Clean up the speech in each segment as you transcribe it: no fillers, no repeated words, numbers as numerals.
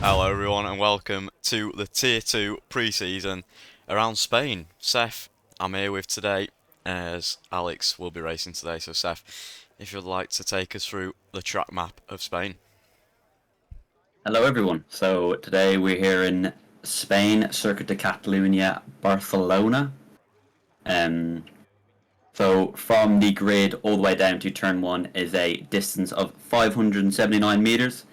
Hello everyone and welcome to the Tier 2 pre-season around Spain. Seth, I'm here with today as Alex will be racing today. So Seth, if you'd like to take us through the track map of Spain. Hello, everyone. So today we're here in Spain, Circuit de Catalunya, Barcelona. So from the grid all the way down to turn one is a distance of 579 meters.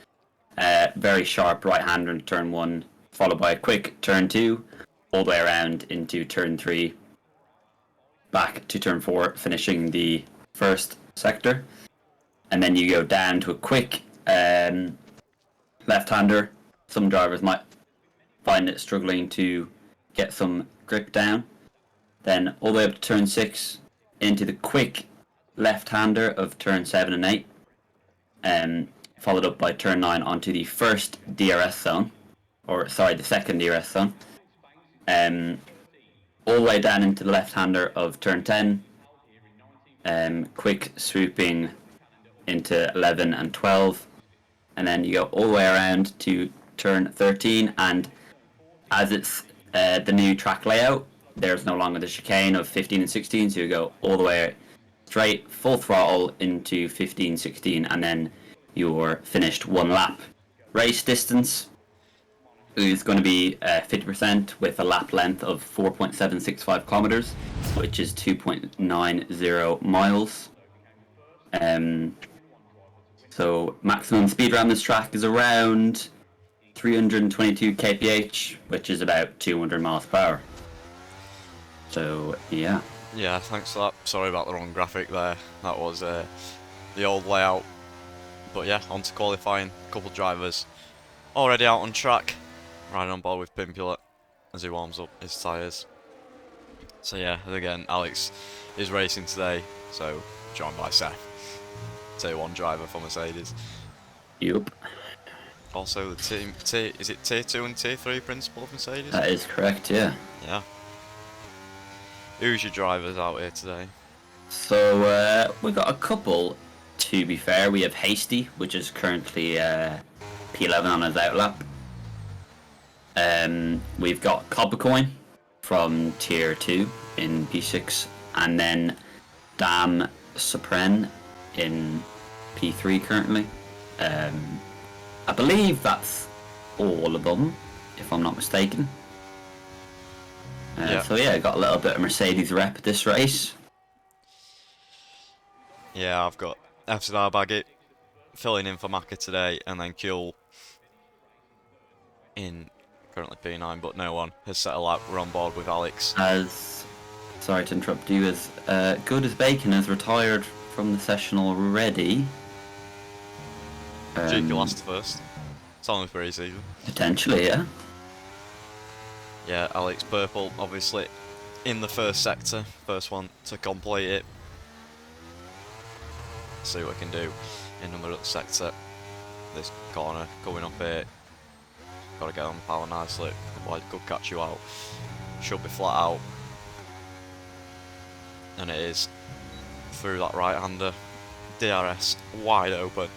Very sharp right-hander in turn one, followed by a quick turn two, all the way around into turn three, back to turn four, finishing the first sector, and then you go down to a quick left-hander. Some drivers might find it struggling to get some grip down. Then all the way up to turn 6 into the quick left-hander of turn 7 and 8. Followed up by turn 9 onto the first DRS zone. The second DRS zone. All the way down into the left-hander of turn 10. Quick swooping into 11 and 12. And then you go all the way around to turn 13, and as it's the new track layout, there's no longer the chicane of 15 and 16, so you go all the way straight, full throttle into 15, 16, and then you're finished one lap. Race distance is going to be 50% with a lap length of 4.765 kilometers, which is 2.90 miles. So maximum speed around this track is around 322 kph, which is about 200 miles per hour. So yeah. Yeah, thanks for that. Sorry about the wrong graphic there. That was the old layout. But yeah, on to qualifying. A couple drivers already out on track, riding on board with Pimpula as he warms up his tyres. So yeah, again, Alex is racing today, so joined by Seth. Tier 1 driver for Mercedes. Yep. Also the team, is it Tier 2 and Tier 3 principal of Mercedes? That is correct, yeah. Yeah. Who's your drivers out here today? So we've got a couple, to be fair. We have Hasty, which is currently P11 on his outlap. We've got Coppercoin from Tier 2 in P6, and then Dam Supren in P3 currently. I believe that's all of them, if I'm not mistaken. Yeah. So yeah, got a little bit of Mercedes rep this race. Yeah, I've got FZR Baggett filling in for Maka today, and then Kuhl in currently P9, but no one has set a lap. We're on board with Alex. Sorry to interrupt you, as Good as Bacon has retired from the session already. GP last first. It's only pre-season. Potentially, yeah. Yeah, Alex Purple, obviously, in the first sector. First one to complete it. See what we can do in another sector. This corner coming up here. Got to get on power nicely. Otherwise, it could catch you out. Should be flat out. And it is through that right-hander. DRS wide open.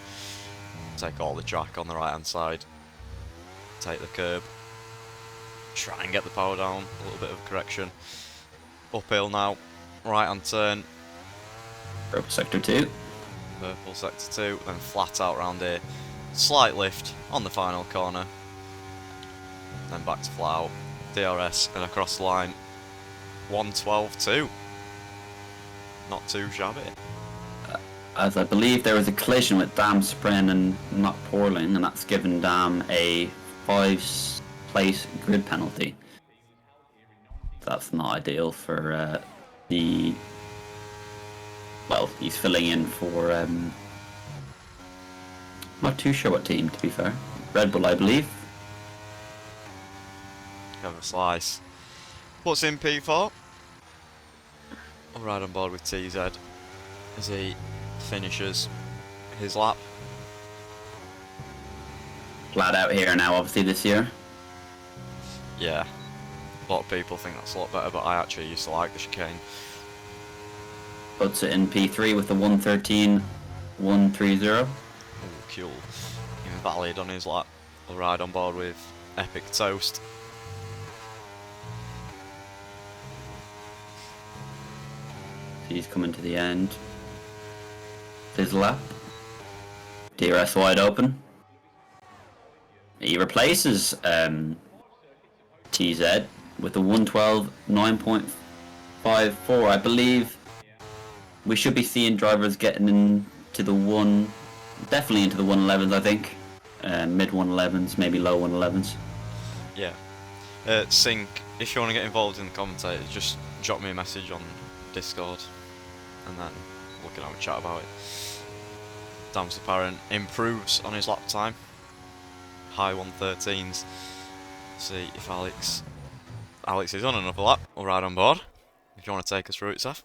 Take all the track on the right-hand side. Take the curb. Try and get the power down. A little bit of correction. Uphill now. Right-hand turn. Purple sector 2. Purple sector 2. Then flat out round here. Slight lift on the final corner. Then back to flat out. DRS and across the line. 112.2. Not too shabby. As I believe there was a collision with Dam Spren and Matt Porling, and that's given Dam a 5-place grid penalty. That's not ideal for well, he's filling in for not too sure what team, to be fair. Red Bull, I believe. Have a slice. What's in P4? I'll ride on board with TZ as he finishes his lap. Flat out here now, obviously, this year. Yeah, a lot of people think that's a lot better, but I actually used to like the chicane. Puts it in P3 with a 113.130. Ooh, cool. Invalid on his lap. We'll ride on board with Epic Toast. He's coming to the end. His lap. DRS wide open. He replaces TZ with the 112 9.54. I believe we should be seeing drivers getting into the definitely into the 111s, I think. Mid 111s, maybe low 111s. Yeah. Sync, if you want to get involved in the commentators, just drop me a message on Discord and then we can have a chat about it. Damps Apparent improves on his lap time. High 113s. See if Alex is on another lap. We'll ride on board. If you want to take us through it, Seth.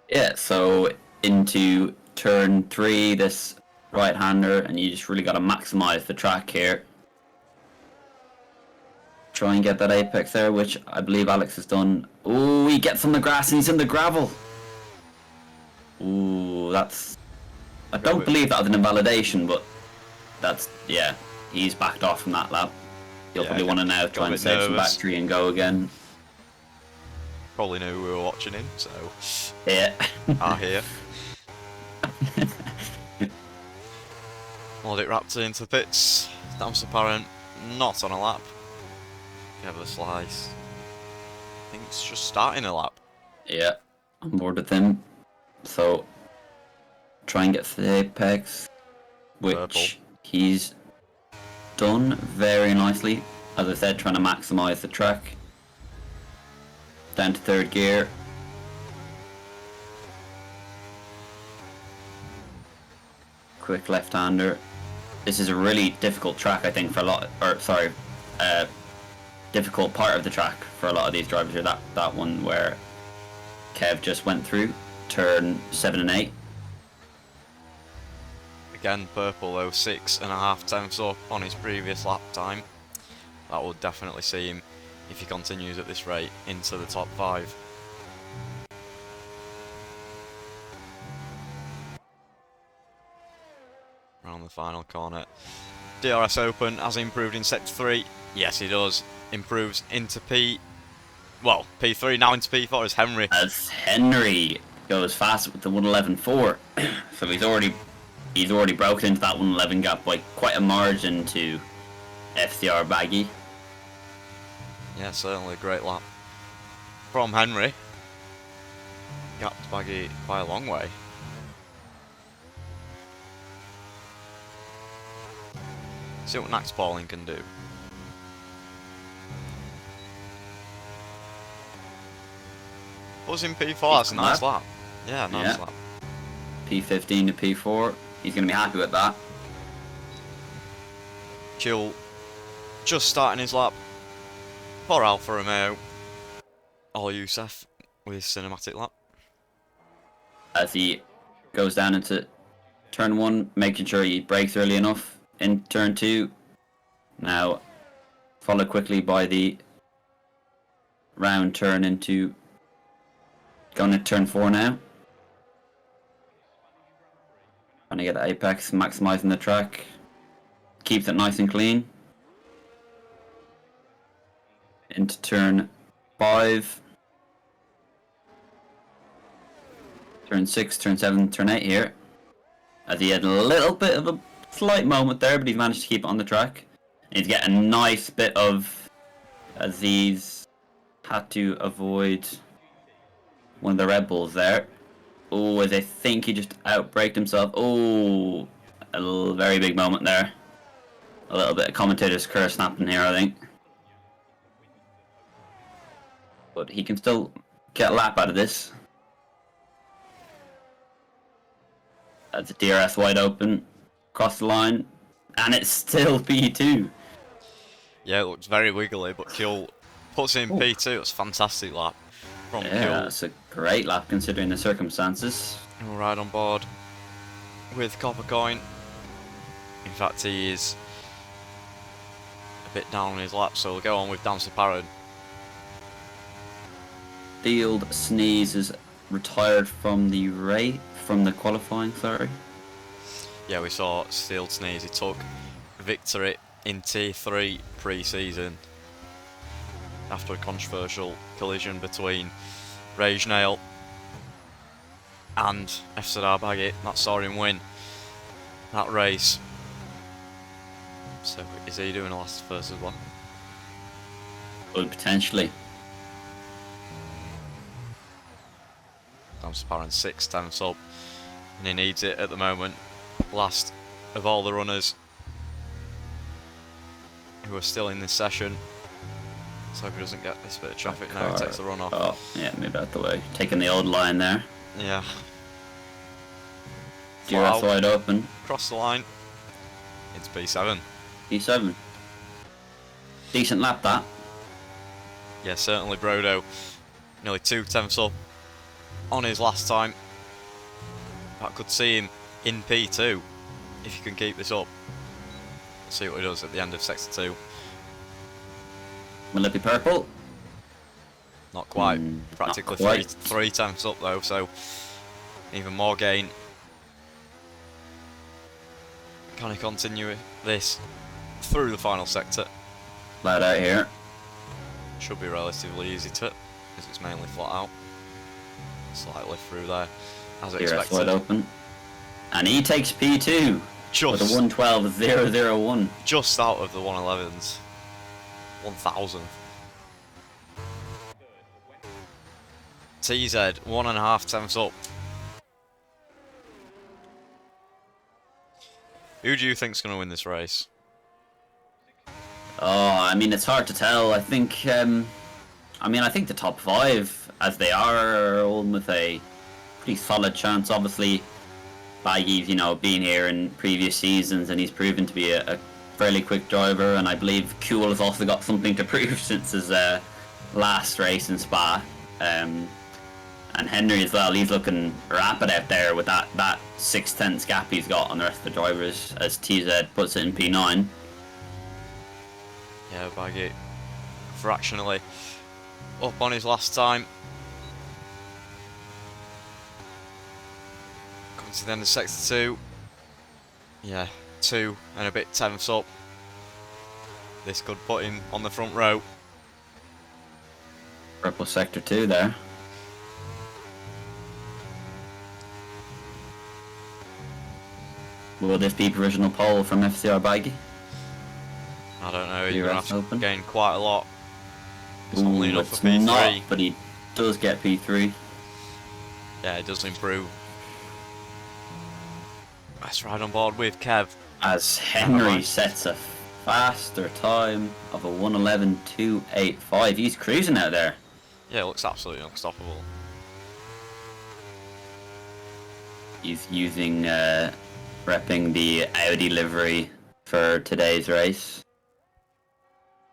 Yeah, so into turn 3, this right-hander, and you just really got to maximize the track here. Try and get that apex there, which I believe Alex has done. Ooh, he gets on the grass and he's in the gravel. Ooh, that's... I don't believe that was an invalidation, but that's... yeah, he's backed off from that lap. He'll probably want to now try and save some battery and go again. Probably knew we were watching him, so... Yeah. Here. Nordic Raptor into the pits. Damps Apparent not on a lap. Kevlar Slice. I think it's just starting a lap. Yeah, I'm bored with him. So, try and get to the apex, which Purple. he's done very nicely. As I said, trying to maximise the track. Down to 3rd gear. Quick left-hander. This is a really difficult track, I think, for a lot. Difficult part of the track for a lot of these drivers here. That one where Kev just went through, turn 7 and 8. Again, Purple though, 6.5 tenths up on his previous lap time. That will definitely see him, if he continues at this rate, into the top 5. Around the final corner. DRS Open has improved in Sector 3. Yes, he does. Improves into P3, now into P4 as Henry. As Henry goes fast with the 111.4. So he's already broken into that 111 gap by quite a margin to FCR Baggy. Yeah, certainly a great lap from Henry. Gapped Baggy by a long way. See what Max Pauling can do. Was in P4, that's a nice lap. Yeah, nice lap. P15 to P4. He's going to be happy with that. Chill just starting his lap for Alfa Romeo. Or Youssef with his cinematic lap. As he goes down into turn 1, making sure he brakes early enough. In turn 2, now followed quickly by the round turn into going to turn 4 now. Trying to get the apex, maximising the track. Keeps it nice and clean. Into turn 5. Turn 6, turn 7, turn 8 here. As he had a little bit of a slight moment there, but he's managed to keep it on the track. He's getting a nice bit of... as he's had to avoid one of the Red Bulls there. Oh, as I think he just outbraked himself. Oh, a very big moment there. A little bit of commentator's curse snapping here, I think. But he can still get a lap out of this. That's a DRS wide open. Across the line. And it's still P2. Yeah, it looks very wiggly, but Kjell puts in P2. It's a fantastic lap from Kjell. Yeah, it's a great lap considering the circumstances. We'll ride on board with Coppercoin. In fact, he is a bit down on his lap, so we'll go on with Damps Apparent. Field Sneeze is retired from the qualifying, sorry. Yeah, we saw Steel Sneeze. He took victory in Tier 3 pre-season after a controversial collision between Rage Nail and FZR Baggy. That saw him win that race. So is he doing a last first as well? Could potentially. Dam's Parent 6 tenths up, and he needs it at the moment. Last of all the runners who are still in this session. So if he doesn't get this bit of traffic now, he takes the run off. Oh, yeah, move out the way. Taking the old line there. Yeah. DRS wide open. Cross the line. Into P7. P7. Decent lap that. Yeah, certainly Brodo. Nearly 2 tenths up on his last time. That could see him in P2 if he can keep this up. We'll see what he does at the end of Sector 2. Will it be purple? Not quite. Practically not quite. three tenths up though, so even more gain. Can he continue this through the final sector? Loud out here. Should be relatively easy to, because it's mainly flat out. Slight lift through there, as DRS expected. wide open. And he takes P2 with a 112.001. Just out of the 111s. 1000th. TZ, 1.5 tenths up. Who do you think's going to win this race? Oh, I mean, it's hard to tell. I think the top 5, as they are all with a pretty solid chance. Obviously, Baggy's, been here in previous seasons, and he's proven to be a fairly quick driver, and I believe Kuhl has also got something to prove since his last race in Spa. And Henry as well, he's looking rapid out there with that 6/10 gap he's got on the rest of the drivers as TZ puts it in P9. Yeah, Baggy fractionally up on his last time. Comes to the end of Sector 2. Yeah, 2 and a bit tenths up. This could put him on the front row. Purple Sector 2 there. Will this be provisional pole from FCR Baggy? I don't know, he's going to have to gain quite a lot. It's Ooh, only enough it's for P3. Not, but he does get P3. Yeah, it does improve. Let's ride on board with Kev. As Henry sets a faster time of a 111.285. He's cruising out there. Yeah, it looks absolutely unstoppable. He's using, repping the Audi livery for today's race.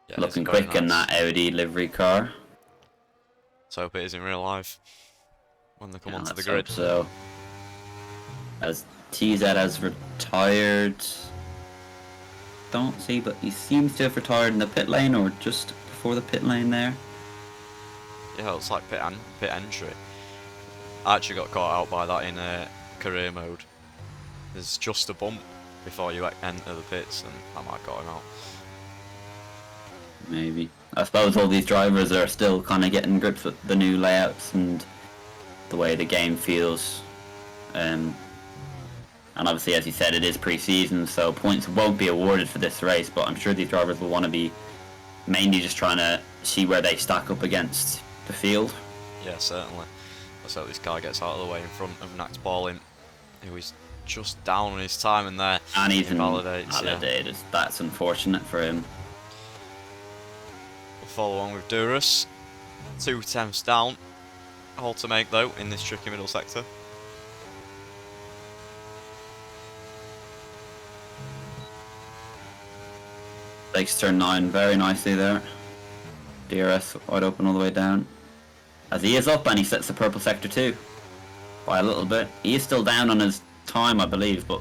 Yeah, Looking it's very quick in nice. that Audi livery car. Let's hope it is in real life when they come onto the Let's grid. hope so. As TZ has retired. Don't see, but he seems to have retired in the pit lane or just before the pit lane there. Yeah, it looks like pit entry. I actually got caught out by that in career mode. There's just a bump before you enter the pits, and that might got him out. Maybe. I suppose all these drivers are still kind of getting grips with the new layouts and the way the game feels. And obviously, as you said, it is pre-season, so points won't be awarded for this race, but I'm sure these drivers will want to be mainly just trying to see where they stack up against the field. Yeah, certainly. Let's hope this car gets out of the way in front of Nax Pauling, who is just down on his time in there. And he's invalidates, invalidated. Yeah. That's unfortunate for him. We'll follow on with Duras. 2 tenths down. All to make though in this tricky middle sector. Takes turn 9 very nicely there. DRS wide open all the way down. As he is up and he sets the purple sector 2 by a little bit. He is still down on his time, I believe, but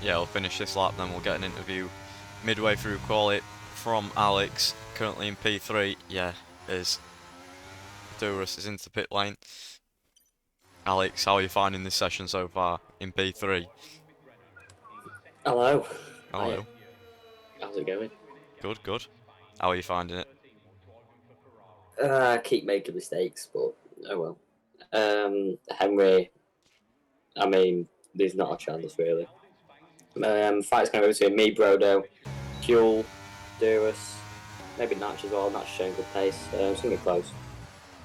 Yeah, we'll finish this lap, then we'll get an interview midway through quali from Alex, currently in P3. Yeah, as Duras is into the pit lane. Alex, how are you finding this session so far in P3? Hello. Hello. How's it going? Good, good. How are you finding it? I keep making mistakes, but oh well. Henry, I mean, there's not a chance really. Fight's going to be between me, Brodo, Fuel, Durus, maybe Natch as well. Natch showing good pace. It's going to be close.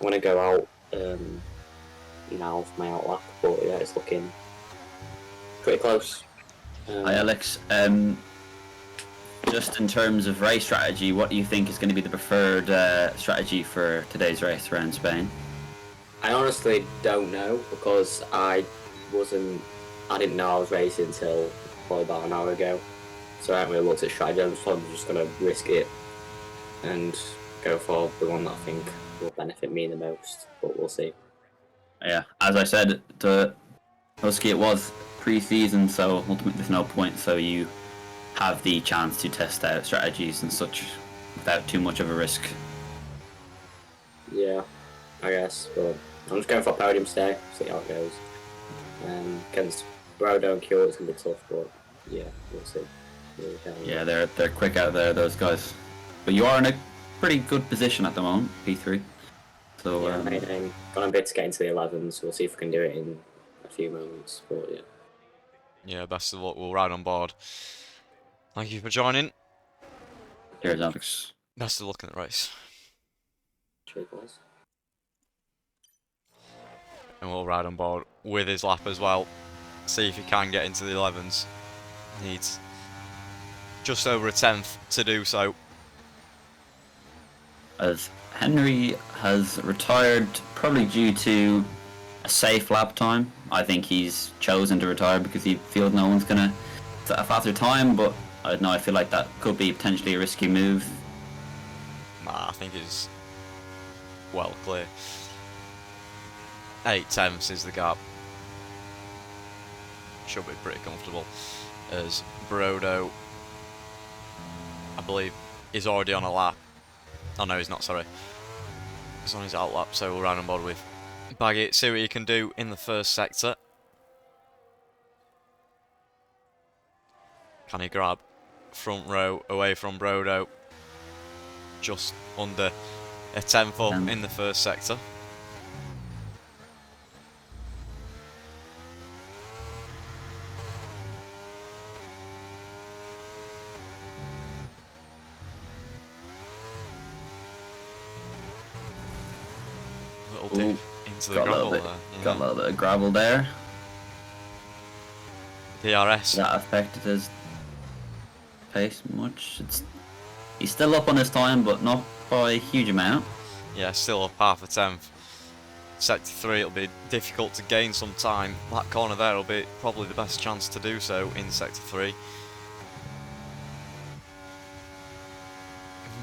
I'm going to go out now for my outlap, but yeah, it's looking pretty close. Hi Alex. Just in terms of race strategy, what do you think is going to be the preferred strategy for today's race around Spain? I honestly don't know because I didn't know I was racing until probably about an hour ago. So I haven't really looked at strategy. I'm probably just going to risk it and go for the one that I think will benefit me the most. But we'll see. Yeah, as I said, to Husky it was pre-season, so ultimately there's no point. So you have the chance to test out strategies and such without too much of a risk. Yeah, I guess. But I'm just going for a podium stay. See how it goes. Against Brodo and Cure, it's going to be tough. But yeah, we'll see. Yeah, they're quick out there, those guys. But you are in a pretty good position at the moment, P3. So Yeah, I'm gonna be to get into the 11s. We'll see if we can do it in a few moments. But yeah. Yeah, best of luck. We'll ride on board. Thank you for joining. Cheers, Alex. Best of luck in the race. Cheers, boys. And we'll ride on board with his lap as well. See if he can get into the 11s. Needs just over a 10th to do so. As Henry has retired, probably due to a safe lap time. I think he's chosen to retire because he feels no one's gonna set a faster time, but I don't know, I feel like that could be potentially a risky move. Nah, I think it's well clear. 8 tenths is the gap. Should be pretty comfortable. As Brodo, I believe, is already on a lap. Oh no, he's not, sorry. He's on his out lap, so we'll ride on board with Baggett. See what he can do in the first sector. Can he grab front row away from Brodo? Just under a 10th up in the first sector. Little dip into the gravel there. Yeah. Got a little bit of gravel there. DRS. That affected his pace much. He's still up on his time, but not by a huge amount. Yeah, still up half a 10th. Sector 3, it'll be difficult to gain some time. That corner there will be probably the best chance to do so in Sector 3.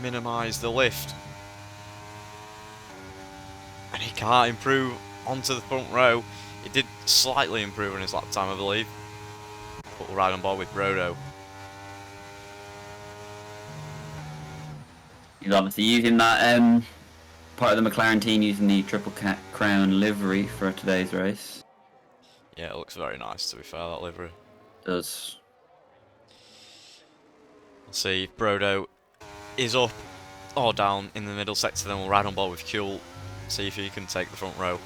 Minimise the lift. And he can't improve onto the front row. He did slightly improve on his lap time, I believe. But we'll ride on board with Brodo. He's obviously using that part of the McLaren team using the Triple Crown livery for today's race. Yeah, it looks very nice, to be fair, that livery. It does. We'll see if Brodo is up or down in the middle sector, then we'll ride on board with Kuhl. See if he can take the front row.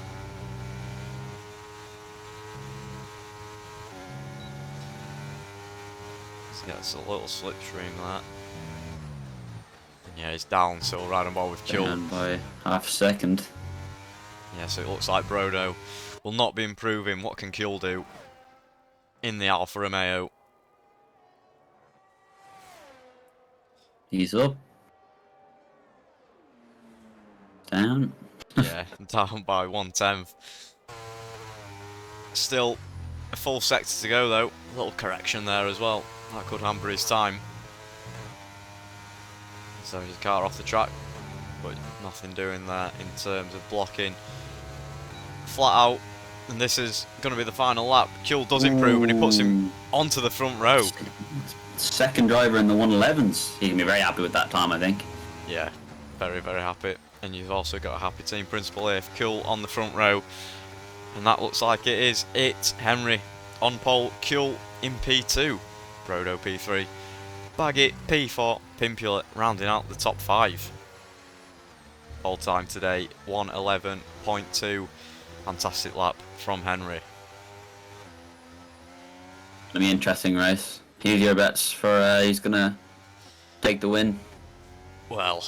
Yeah, it's a little slipstream that. Yeah, he's down, so we'll ride on board with Kuhl. Down by half a second. Yeah, so it looks like Brodo will not be improving. What can Kuhl do in the Alfa Romeo? He's up. Down. Yeah, down by 1/10. Still a full sector to go though. A little correction there as well. That could hamper his time. So his car off the track, but nothing doing there in terms of blocking. Flat out, and this is going to be the final lap. Kuhl does improve and he puts him onto the front row. Second driver in the 111s. He can be very happy with that time, I think. Yeah, very, very happy. And you've also got a happy team principal here. Kuhl on the front row. And that looks like it is it. Henry on pole, Kuhl in P2. Brodo P3, Baggett P4, Pimpula rounding out the top 5. All time today 1:11.2. Fantastic lap from Henry. Gonna be interesting race. Who's your bets for he's gonna take the win? Well,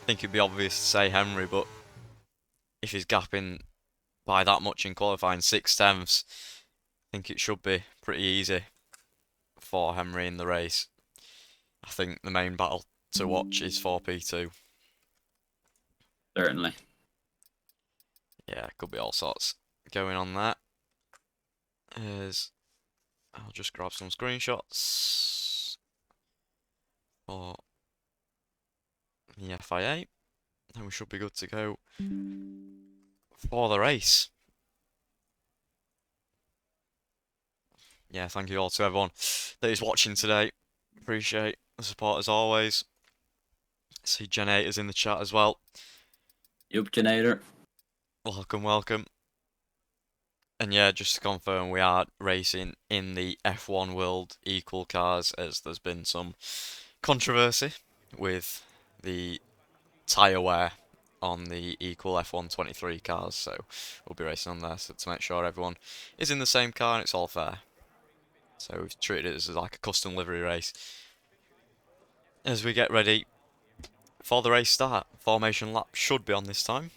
I think it'd be obvious to say Henry, but if he's gapping by that much in qualifying, 6/10, I think it should be pretty easy for Henry in the race. I think the main battle to watch is for P2. Certainly. Yeah, could be all sorts going on there. I'll just grab some screenshots for the FIA, and we should be good to go for the race. Yeah, thank you all to everyone that is watching today. Appreciate the support as always. See Generator's in the chat as well. Yup, Generator. Welcome, welcome. And yeah, just to confirm, we are racing in the F1 World Equal Cars, as there's been some controversy with the tyre wear on the Equal F1 23 cars, so we'll be racing on there to make sure everyone is in the same car and it's all fair. So we've treated it as like a custom livery race. As we get ready for the race start, formation lap should be on this time.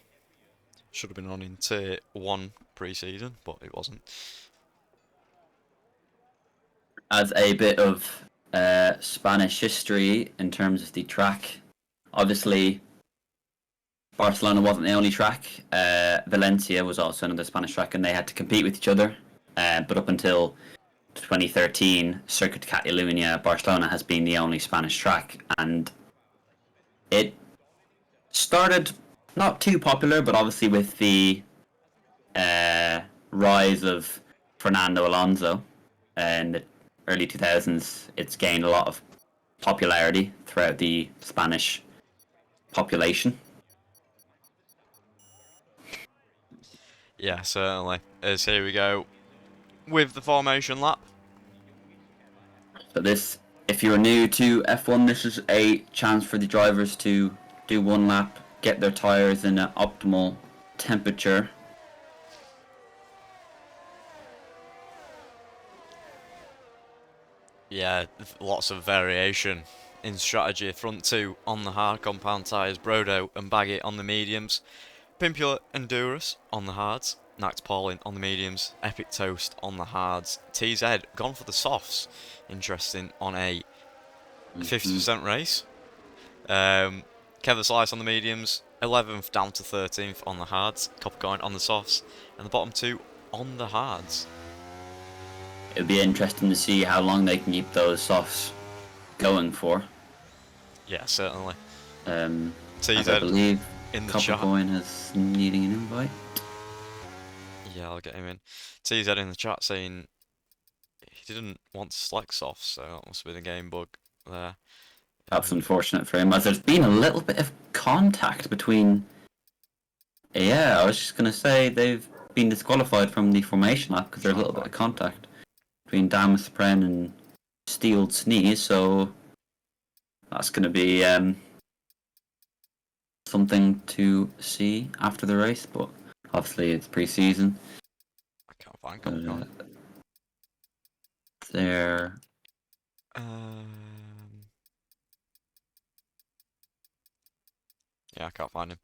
Should have been on in Tier 1 pre-season, but it wasn't. As a bit of Spanish history in terms of the track, obviously Barcelona wasn't the only track. Valencia was also another Spanish track, and they had to compete with each other. But up until 2013, Circuit de Catalunya, Barcelona has been the only Spanish track, and it started not too popular, but obviously with the rise of Fernando Alonso in the early 2000s, it's gained a lot of popularity throughout the Spanish population. Yeah, certainly. As here we go with the formation lap. So this, if you're new to F1, this is a chance for the drivers to do one lap, get their tyres in an optimal temperature. Yeah, lots of variation in strategy. Front two on the hard compound tyres, Brodo and Baggett on the mediums, Pimpula and Duras on the hards, Nax Paulin on the mediums, Epic Toast on the hards, TZ gone for the softs. Interesting on a 50% race. Kevin Slice on the mediums, 11th down to 13th on the hards, Coppercoin on the softs, and the bottom two on the hards. It'll be interesting to see how long they can keep those softs going for. Yeah, certainly. As I believe in the chat. Coppercoin is needing an invite. Yeah, I'll get him in. TZ in the chat saying he didn't want to select softs, so that must be the game bug there. That's unfortunate for him, as there's been a little bit of contact between... Yeah, I was just going to say they've been disqualified from the formation lap because there's a little bit of contact between Damas Pren and Steeled Sneeze, so that's going to be something to see after the race, but obviously it's pre-season. I can't find Coppercoin. There. Yeah, I can't find him.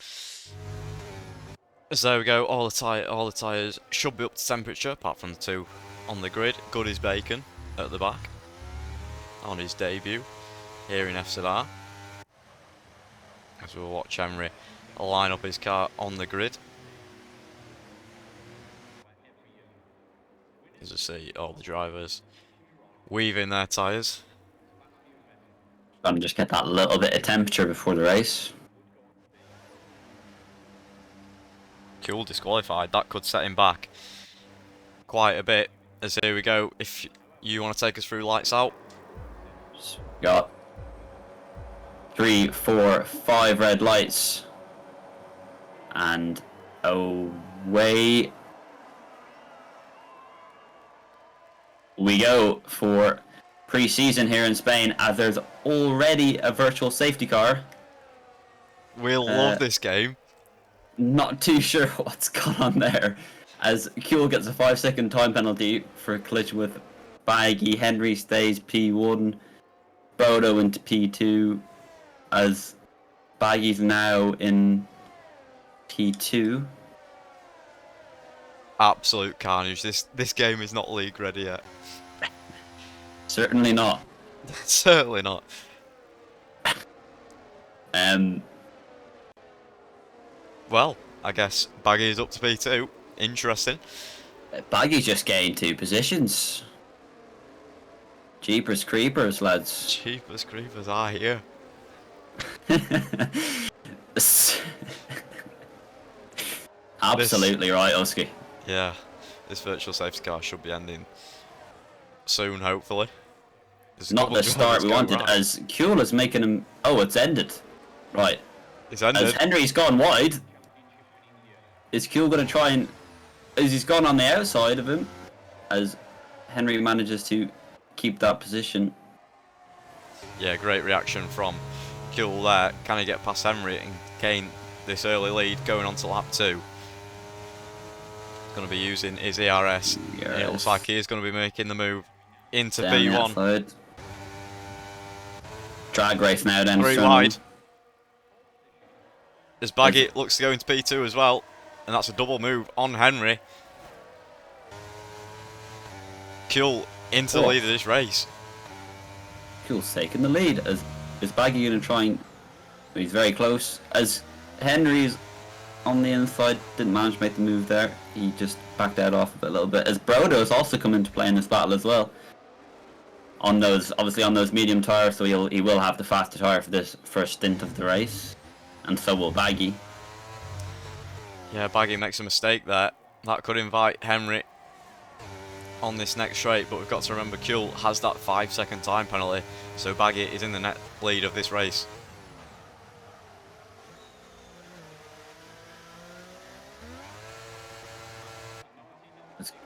So there we go. All the tyres should be up to temperature, apart from the two on the grid. Goody's Bacon at the back on his debut here in FZR. As we'll watch Henry line up his car on the grid. As I see all the drivers weaving their tyres. Trying to just get that little bit of temperature before the race. Cool, disqualified. That could set him back quite a bit. As here we go. If you want to take us through lights out. Got 3, 4, 5 red lights. And away we we go for pre-season here in Spain, as there's already a virtual safety car. We'll love this game. Not too sure what's gone on there, as Kuhl gets a 5-second time penalty for a collision with Baggy. Henry stays P1, Brodo into P2, as Baggy's now in P2. Absolute carnage. This game is not league ready yet. Certainly not. Certainly not. Well, I guess Baggy is up to P2. Interesting. Baggy's just gained 2 positions. Jeepers creepers, lads. Jeepers creepers are here. Absolutely right, Oski. Yeah, this virtual safety car should be ending soon, hopefully. There's a Not couple the of start drivers we going wanted, round. as Kuhl is making him... Oh, it's ended. Right. It's As ended. Henry's gone wide, is Kuhl going to try and... As he's gone on the outside of him, as Henry manages to keep that position. Yeah, great reaction from Kuhl there. Can he get past Henry and gain this early lead going on to lap 2? Going to be using his ERS. It looks like he is going to be making the move into Down the P1. outside. Drag race now then. 3 wide. As Baggy looks to go into P2 as well. And that's a double move on Henry. Kuhl into the lead of this race. Kuhl's taking the lead. Is Baggy going to try and... He's very close. As Henry's on the inside, didn't manage to make the move there. He just backed out off of it a little bit. As Brodo's also come into play in this battle as well. Obviously on those medium tires, so he will have the faster tire for this first stint of the race. And so will Baggy. Yeah, Baggy makes a mistake there. That could invite Henry on this next straight, but we've got to remember Kuhl has that 5-second time penalty, so Baggy is in the net lead of this race.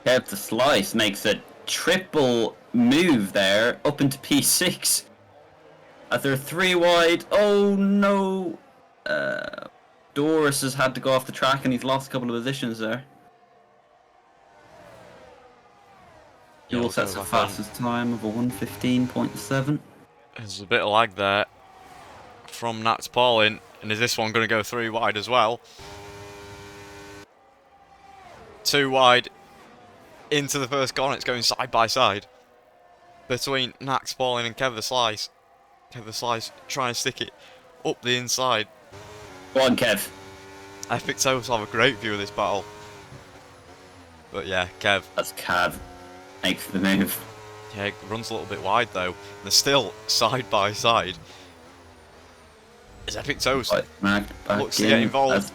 Kev the Slice makes a triple move there up into P6. As they're 3 wide. Oh no! Doris has had to go off the track and he's lost a couple of positions there. He will set the fastest time of a 1:15.7. There's a bit of lag there from Nats Paulin, and is this one going to go 3 wide as well? 2 wide into the first corner. It's going side by side between Nats Paulin and Kev the Slice. Kev the Slice trying to stick it up the inside. Go on, Kev. Epic Toast have a great view of this battle. But yeah, Kev. That's Kev. Makes the move. Yeah, it runs a little bit wide though. They're still side by side. Is Epic Toast looks to get involved.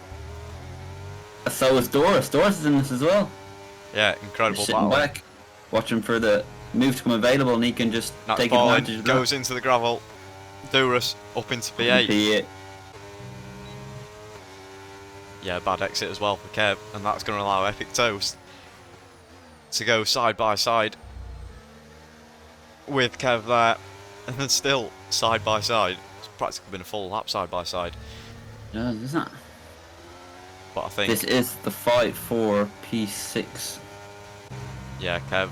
So is Doris. Doris is in this as well. Yeah, incredible Sitting battle. back, watching for the move to come available, and he can just Nats take Paulin advantage of goes into the gravel. Duras up into P8. P8. Yeah, bad exit as well for Kev, and that's going to allow Epic Toast to go side by side with Kev there, and then still side by side. It's practically been a full lap side by side. No, it's not. But I think This is the fight for P6. yeah, Kev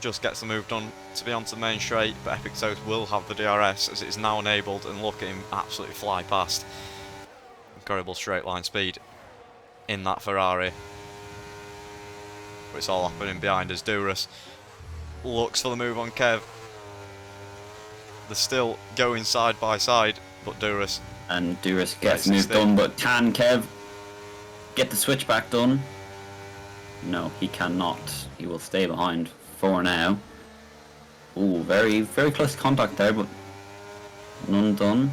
just gets the move done to be onto the main straight, but Epic Toast will have the DRS as it is now enabled, and look at him absolutely fly past. Incredible straight line speed in that Ferrari. But it's all happening behind us. Duras looks for the move on Kev. They're still going side by side, but Duras. And Duras gets the move done, but can Kev get the switchback done? No, he cannot. He will stay behind for now. Ooh, very, very close contact there, but none done.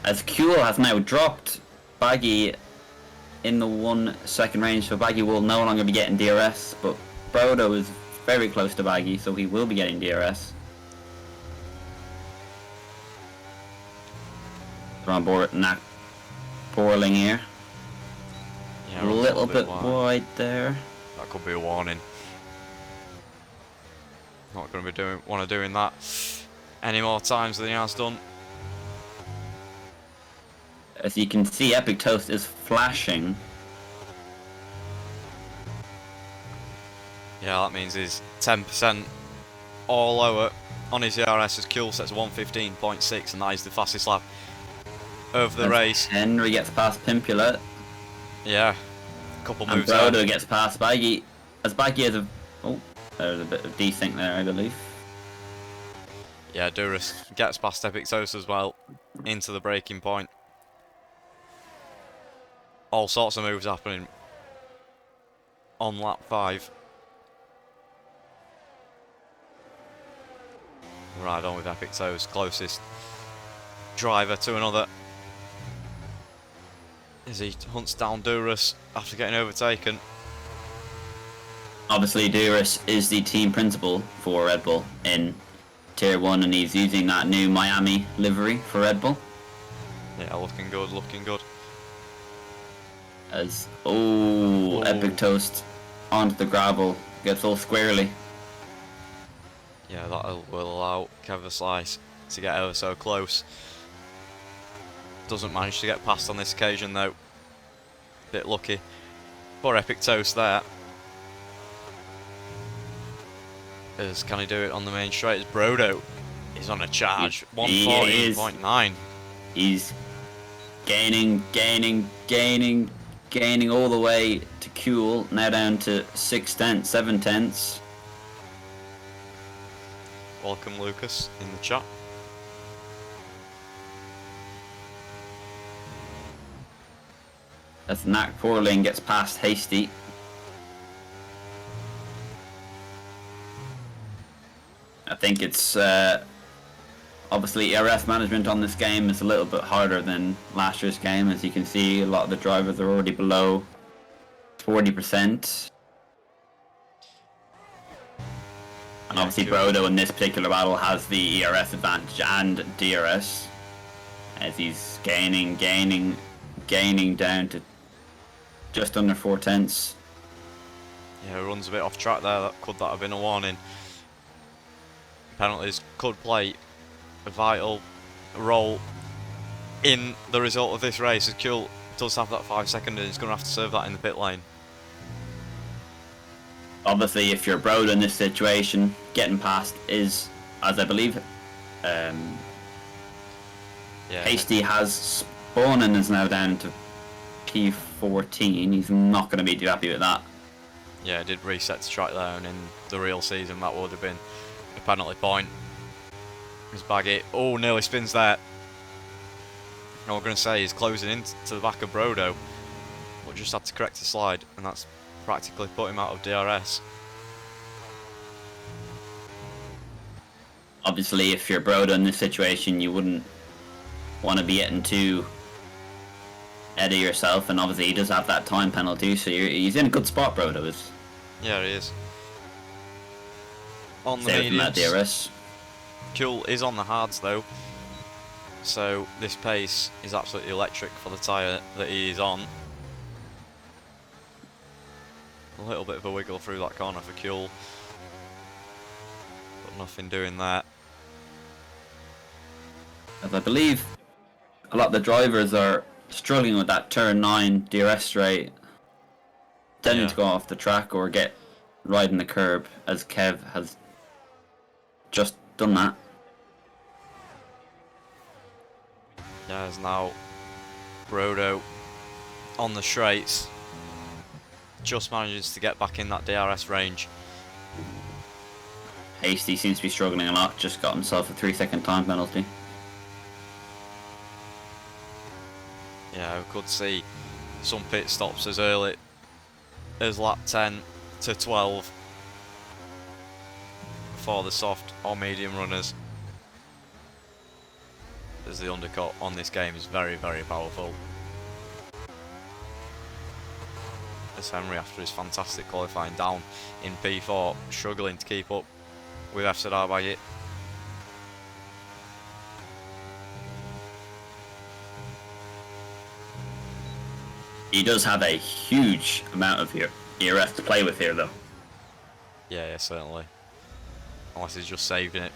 As Kuhl has now dropped Baggy in the 1 second range, so Baggy will no longer be getting DRS, but Brodo is very close to Baggy, so he will be getting DRS. They're on board Nat Borling here. Yeah, A little bit wide there. That could be a warning. Not going to be doing that any more times than he has done. As you can see, Epic Toast is flashing. Yeah, that means he's 10% or lower on his ERS as Kuhl sets 1:15.6, and that is the fastest lap of the As race. Henry gets past Pimpula. Yeah, a couple And moves there. Brodo gets past Baggy. As Baggy has a... Oh, there's a bit of desync there, I believe. Yeah, Duras gets past Epic Toast as well into the braking point. All sorts of moves happening on lap 5. Right on with Epic Toast, closest driver to another. As he hunts down Duras after getting overtaken. Obviously, Duras is the team principal for Red Bull in Tier 1, and he's using that new Miami livery for Red Bull. Yeah, looking good, looking good. As, oh, Epic Toast onto the gravel, gets all squarely. Yeah, that will allow Kev the Slice to get ever so close. Doesn't manage to get past on this occasion though. Bit lucky for Epic Toast there. As can he do it on the main straight? As Brodo is on a charge. 1:14.9. He's gaining all the way to Kuhl, now down to 7 tenths. Welcome Lucas in the chat. As Nat Porling gets past Hasty. I think it's obviously ERS management on this game is a little bit harder than last year's game. As you can see, a lot of the drivers are already below 40%. And Yeah, obviously cool. Brodo in this particular battle has the ERS advantage and DRS. As he's gaining down to just under 4 tenths. Yeah, runs a bit off track there. That have been a warning. Penalties could play a vital role in the result of this race, as Kuhl does have that 5 second and he's going to have to serve that in the pit lane. Obviously, if you're Brodo in this situation, getting past is, as I believe, Yeah, Hasty has spawned and is now down to P14. He's not going to be too happy with that. yeah, it did reset to track there, and in the real season that would have been a penalty point. As Baggy, oh, nearly spins there. And we're going to say he's closing into the back of Brodo, but just had to correct the slide, and that's practically put him out of DRS. Obviously, if you're Brodo in this situation, you wouldn't want to be getting too ahead of yourself, and obviously he does have that time penalty, so he's in a good spot, Brodo is. Yeah, he is. On the Save him at mediums, DRS. Kuhl is on the hards though, so this pace is absolutely electric for the tyre that he is on. A little bit of a wiggle through that corner for Kuhl, but nothing doing there. As I believe a lot of the drivers are struggling with that turn 9 DRS straight, tending Yeah. to go off the track or get right in the curb, as Kev has just done that. Yeah, there's now Brodo on the straights, just manages to get back in that DRS range. Hasty seems to be struggling a lot, just got himself a 3-second time penalty. Yeah, we could see some pit stops as early as lap 10 to 12 for the soft or medium runners, as the undercut on this game is very, very powerful. As Henry, after his fantastic qualifying down in P4, struggling to keep up with F.Z. Arbagit. He does have a huge amount of ERS to play with here, though. Yeah, certainly. Unless he's just saving it.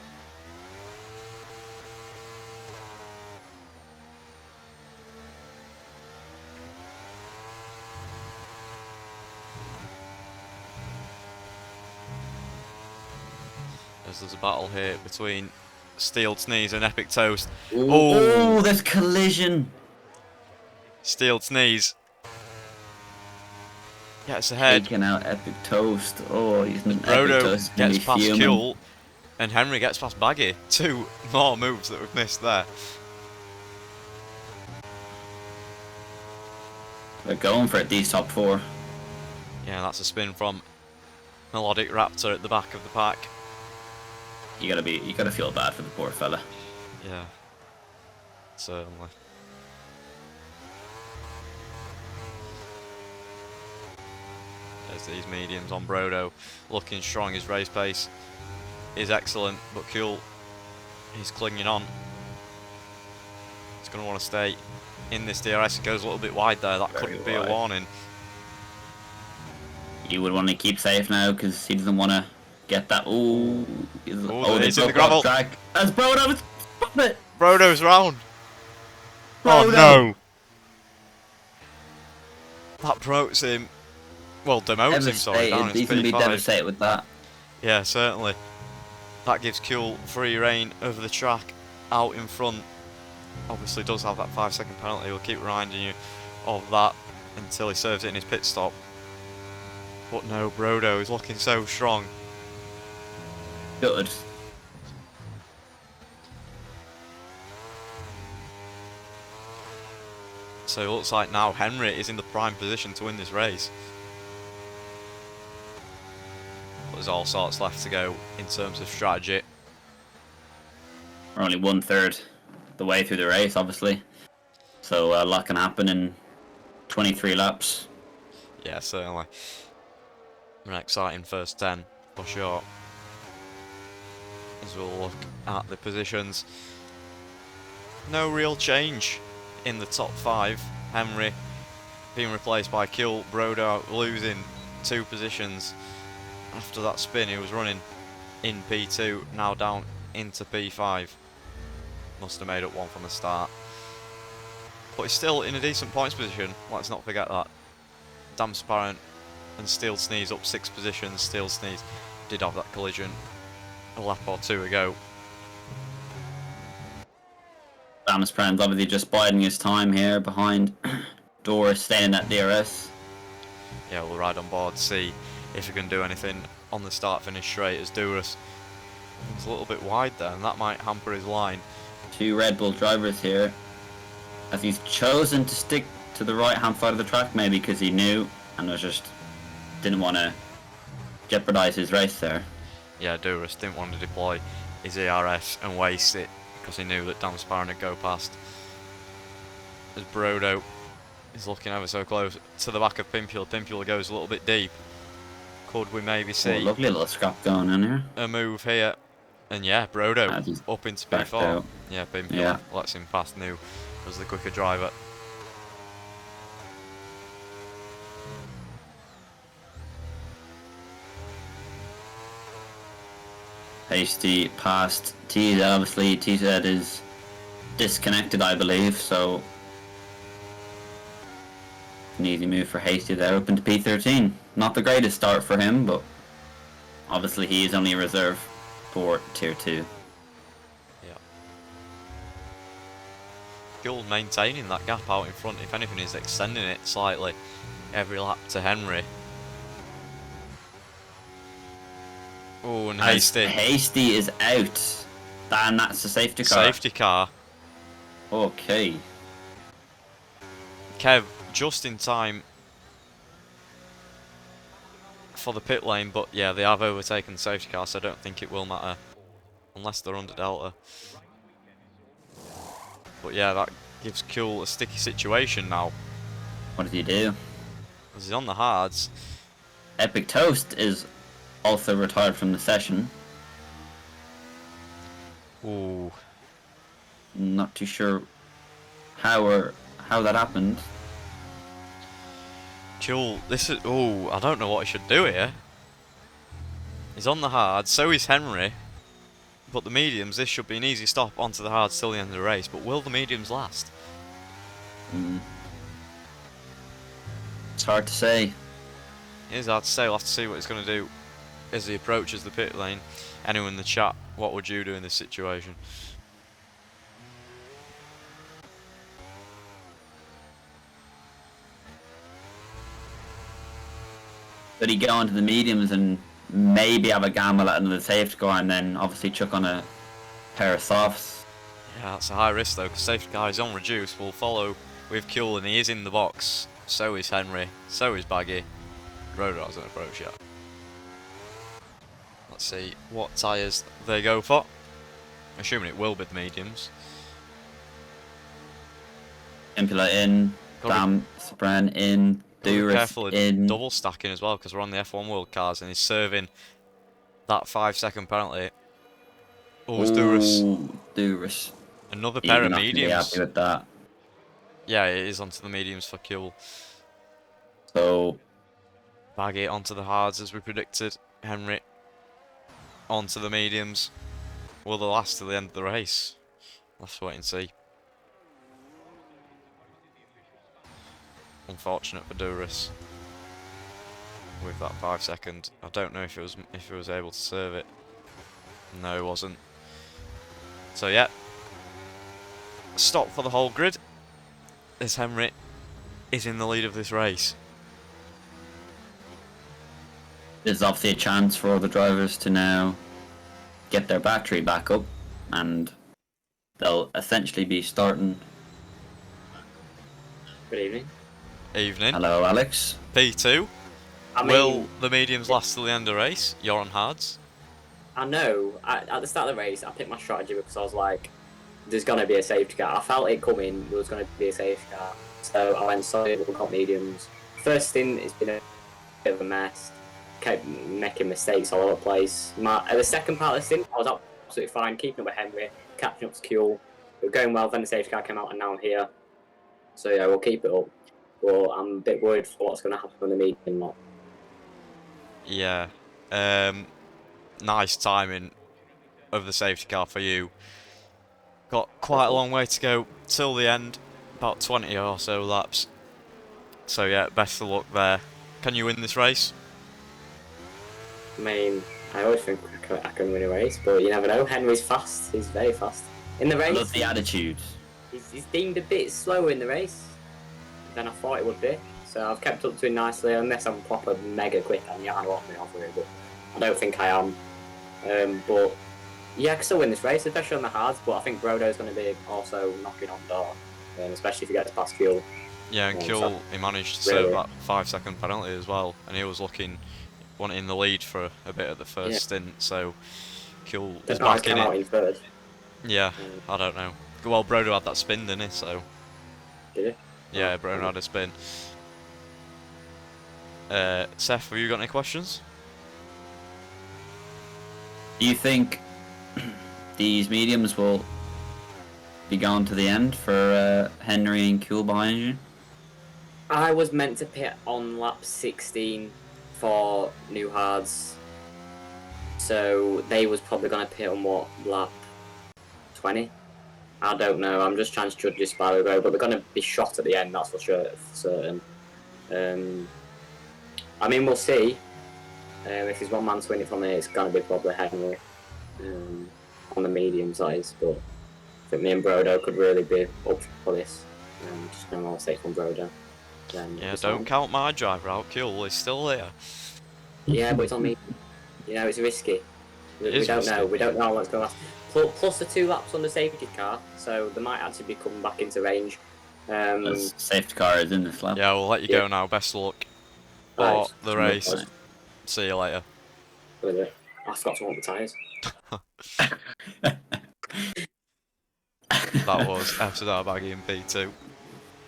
As there's a battle here between Steel Sneeze and Epic Toast. Ooh, Oh. ooh, there's collision. Steel Sneeze gets ahead. Taking out Epic Toast. Oh, he's Epic Brodo Toast is gonna gets be past fuming. Kuhl, and Henry gets past Baggy. 2 more moves that we've missed there. They're going for it, these top 4. Yeah, that's a spin from Melodic Raptor at the back of the pack. You gotta feel bad for the poor fella. Yeah, certainly. There's these mediums on Brodo, looking strong. His race pace is excellent, but Kuhl, he's clinging on. He's going to want to stay in this DRS. It goes a little bit wide there. That Very couldn't be a wide. warning. You would want to keep safe now because he doesn't want to get that. Ooh, he's in the broke gravel. off track. As Brodo was spotting it. Brodo's round. Brodo. Oh no! That promotes him. Well, demotes him, sorry, down He's into going to be P5. devastated with that. Yeah, certainly. That gives Kuhl free reign over the track out in front. Obviously does have that 5-second penalty. We'll keep reminding you of that until he serves it in his pit stop. But no, Brodo is looking so strong. Good. So it looks like now Henry is in the prime position to win this race. But there's all sorts left to go in terms of strategy. We're only 1/3 the way through the race, obviously. So a lot can happen in 23 laps. Yeah, certainly. An exciting first 10 for sure. As we'll look at the positions. No real change in the top 5. Henry being replaced by Kuhl. Brodo losing 2 positions after that spin. He was running in P2, now down into P5. Must have made up 1 from the start. But he's still in a decent points position. Let's not forget that. Damsparent and Steel Sneeze up 6 positions. Steel Sneeze did have that collision a lap or 2 ago. Damsparent's obviously just biding his time here behind Doris, staying at DRS. Yeah, we'll ride on board, see if he can do anything on the start-finish straight, as Duras is a little bit wide there, and that might hamper his line. 2 Red Bull drivers here. As he's chosen to stick to the right-hand side of the track, maybe because he knew and was just didn't want to jeopardize his race there. Yeah, Duras didn't want to deploy his ERS and waste it because he knew that Damsparent would go past. As Brodo is looking ever so close to the back of Pimpula. Pimpula goes a little bit deep. Could we maybe Oh, see lovely little scrap going in here. a move here? And yeah, Brodo He's up into backed P4. out. Yeah, Pimpula Yeah. lets him pass. New was the quicker driver. Hasty past TZ. Obviously, TZ is disconnected, I believe, so an easy move for Hasty there, up into P13. Not the greatest start for him, but obviously he is only a reserve for Tier 2. Yeah. Kuhl maintaining that gap out in front. If anything, is extending it slightly every lap to Henry. Oh, and As Hasty. Hasty is out. And that's the safety car. Safety car. Okay. Kev just in time for the pit lane, but yeah, they have overtaken the safety car, so I don't think it will matter unless they're under Delta. But yeah, that gives Kuhl a sticky situation now. What does he do? As he's on the hards. Epic Toast is also retired from the session. Ooh. Not too sure how that happened. Kuhl, this is... Oh, I don't know what he should do here. He's on the hard, so is Henry. But the mediums, this should be an easy stop onto the hards till the end of the race. But will the mediums last? It's hard to say. It is hard to say. We'll have to see what he's going to do as he approaches the pit lane. Anyone in the chat, what would you do in this situation? But he go into the mediums and maybe have a gamble at another safety car, and then obviously chuck on a pair of softs. Yeah, that's a high risk though, because safety car is on reduce. Will follow with Kuehl, and he is in the box. So is Henry. So is Baggy. Roder hasn't approached yet. Let's see what tyres they go for. Assuming it will be the mediums. Impula in, Bam, Spran in, Duras Careful in. double stacking as well, because we're on the F1 World Cars, and he's serving that 5-second penalty. Oh, it's Duras. Duras. Another You're pair of not gonna be mediums. happy with that. Yeah, it is onto the mediums for Kuehl. So Baggy onto the hards as we predicted. Henry onto the mediums. Will they last till the end of the race? Let's wait and see. Unfortunate for Duras with that 5-second. I don't know if he was able to serve it. No, he wasn't. So yeah, stop for the whole grid as Henry is in the lead of this race. there's obviously a chance for all the drivers to now get their battery back up, and they'll essentially be starting. Good evening. Evening. Hello, Alex. P2. I mean, Will the mediums last till the end of the race? You're on hards. I know. At the start of the race, I picked my strategy because I was like, there's going to be a safety car. I felt it coming. There was going to be a safety car. So I went solid, we got mediums. First stint, it's been a bit of a mess. Kept making mistakes all over the place. At the second part of the stint, I was absolutely fine, keeping up with Henry, catching up to Kuehl. We were going well, then the safety car came out, and now I'm here. So yeah, we'll keep it up. But I'm a bit worried for what's going to happen on the medium lot. Yeah. Nice timing of the safety car for you. Got quite a long way to go till the end. About 20 or so laps. So yeah, best of luck there. Can you win this race? I mean, I always think I can win a race, but you never know. Henry's fast. He's very fast. In the I race, love the attitude. he's deemed a bit slower in the race than I thought it would be. So I've kept up to it nicely, unless I'm proper mega quick and you can't walk me off with it, but I don't think I am. But yeah, I can still win this race, especially on the hards, but I think Brodo's going to be also knocking on door, especially if he gets past Kuehl. Yeah, and Yeah, Kuehl, so- he managed to really? serve that 5-second penalty as well, and he was wanting the lead for a bit at the first stint, so Kuehl is I back in came out it. in third. Yeah, I don't know. Well, Brodo had that spin, didn't he? So Did yeah, Oh, Brodo had a spin. Seth, have you got any questions? Do you think these mediums will be going to the end for Henry and Kuehl behind you? I was meant to pit on lap 16 for New Hards, so they was probably going to pit on what, lap 20? I don't know, I'm just trying to judge this by the way, but they're going to be shot at the end, that's for sure, for certain. I mean, we'll see. If there's one man to win it from here, it's going to be probably Henry on the mediums, that is, but I think me and Brodo could really be up for this. Just going to say from Brodo. Yeah, don't count my driver out. Kuehl is still there. Yeah, but it's on me. You know, it's risky. We is don't risky. know. We don't know what's going to last. Plus the 2 laps on the safety car, so they might actually be coming back into range. As safety car is in this lap. Yeah, we'll let you go now. Best of luck for Right. the race. See you later. I forgot to want the tyres. That was FZR Baggy and P2,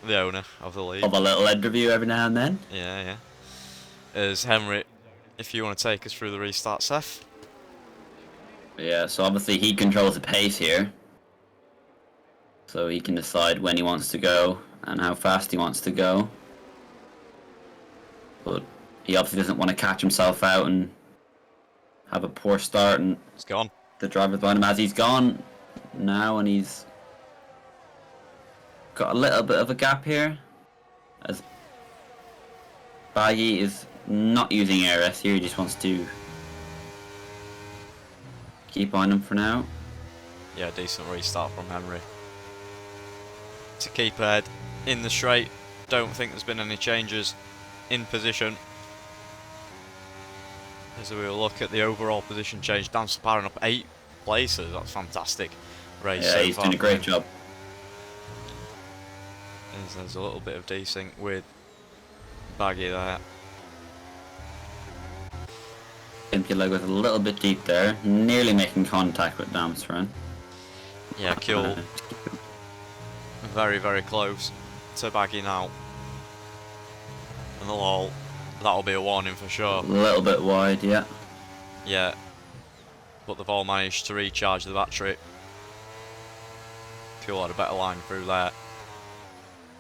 the owner of the league. Of a little interview every now and then. Yeah, yeah. As Henry, if you want to take us through the restart, Seth. Yeah, so obviously he controls the pace here. So he can decide when he wants to go and how fast he wants to go. But he obviously doesn't want to catch himself out and have a poor start and It's gone. the driver behind him as he's gone now, and he's got a little bit of a gap here as Baggy is not using ARS here. He just wants to keep on him for now. Yeah, decent restart from Henry. To keep ahead in the straight, don't think there's been any changes in position. As we look at the overall position change, Dan Saparin up 8 places. That's fantastic race. Yeah, so he's far. doing a great job. There's a little bit of desync with Baggy there. Pimpula goes a little bit deep there, nearly making contact with Damsfren. Yeah, Kuehl very, very close to Baggy now. And that'll be a warning for A sure. little bit wide, yeah. Yeah, but they've all managed to recharge the battery. Kuehl had a better line through there.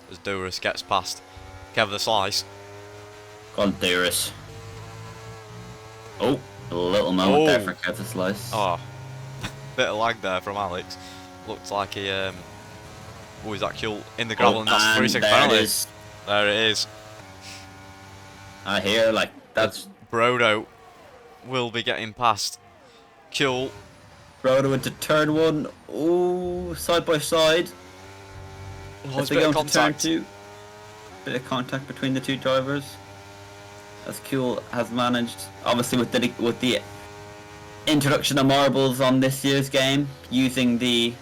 As Duras gets past Kev the Slice. Go on, Duras. Oh, a little moment there for Kev the Slice. Oh, bit of lag there from Alex. Looked like he, who is that Kuehl in the gravel, and that's a 3-6 there penalty. it is. There it is. I hear, like, that's Brodo will be getting past Kuehl. Brodo into turn 1. Ooh, side by side. Oh, As a we bit go of into turn contact. 2. Bit of contact between the two drivers. As Kuehl has managed, obviously with the introduction of marbles on this year's game, using the,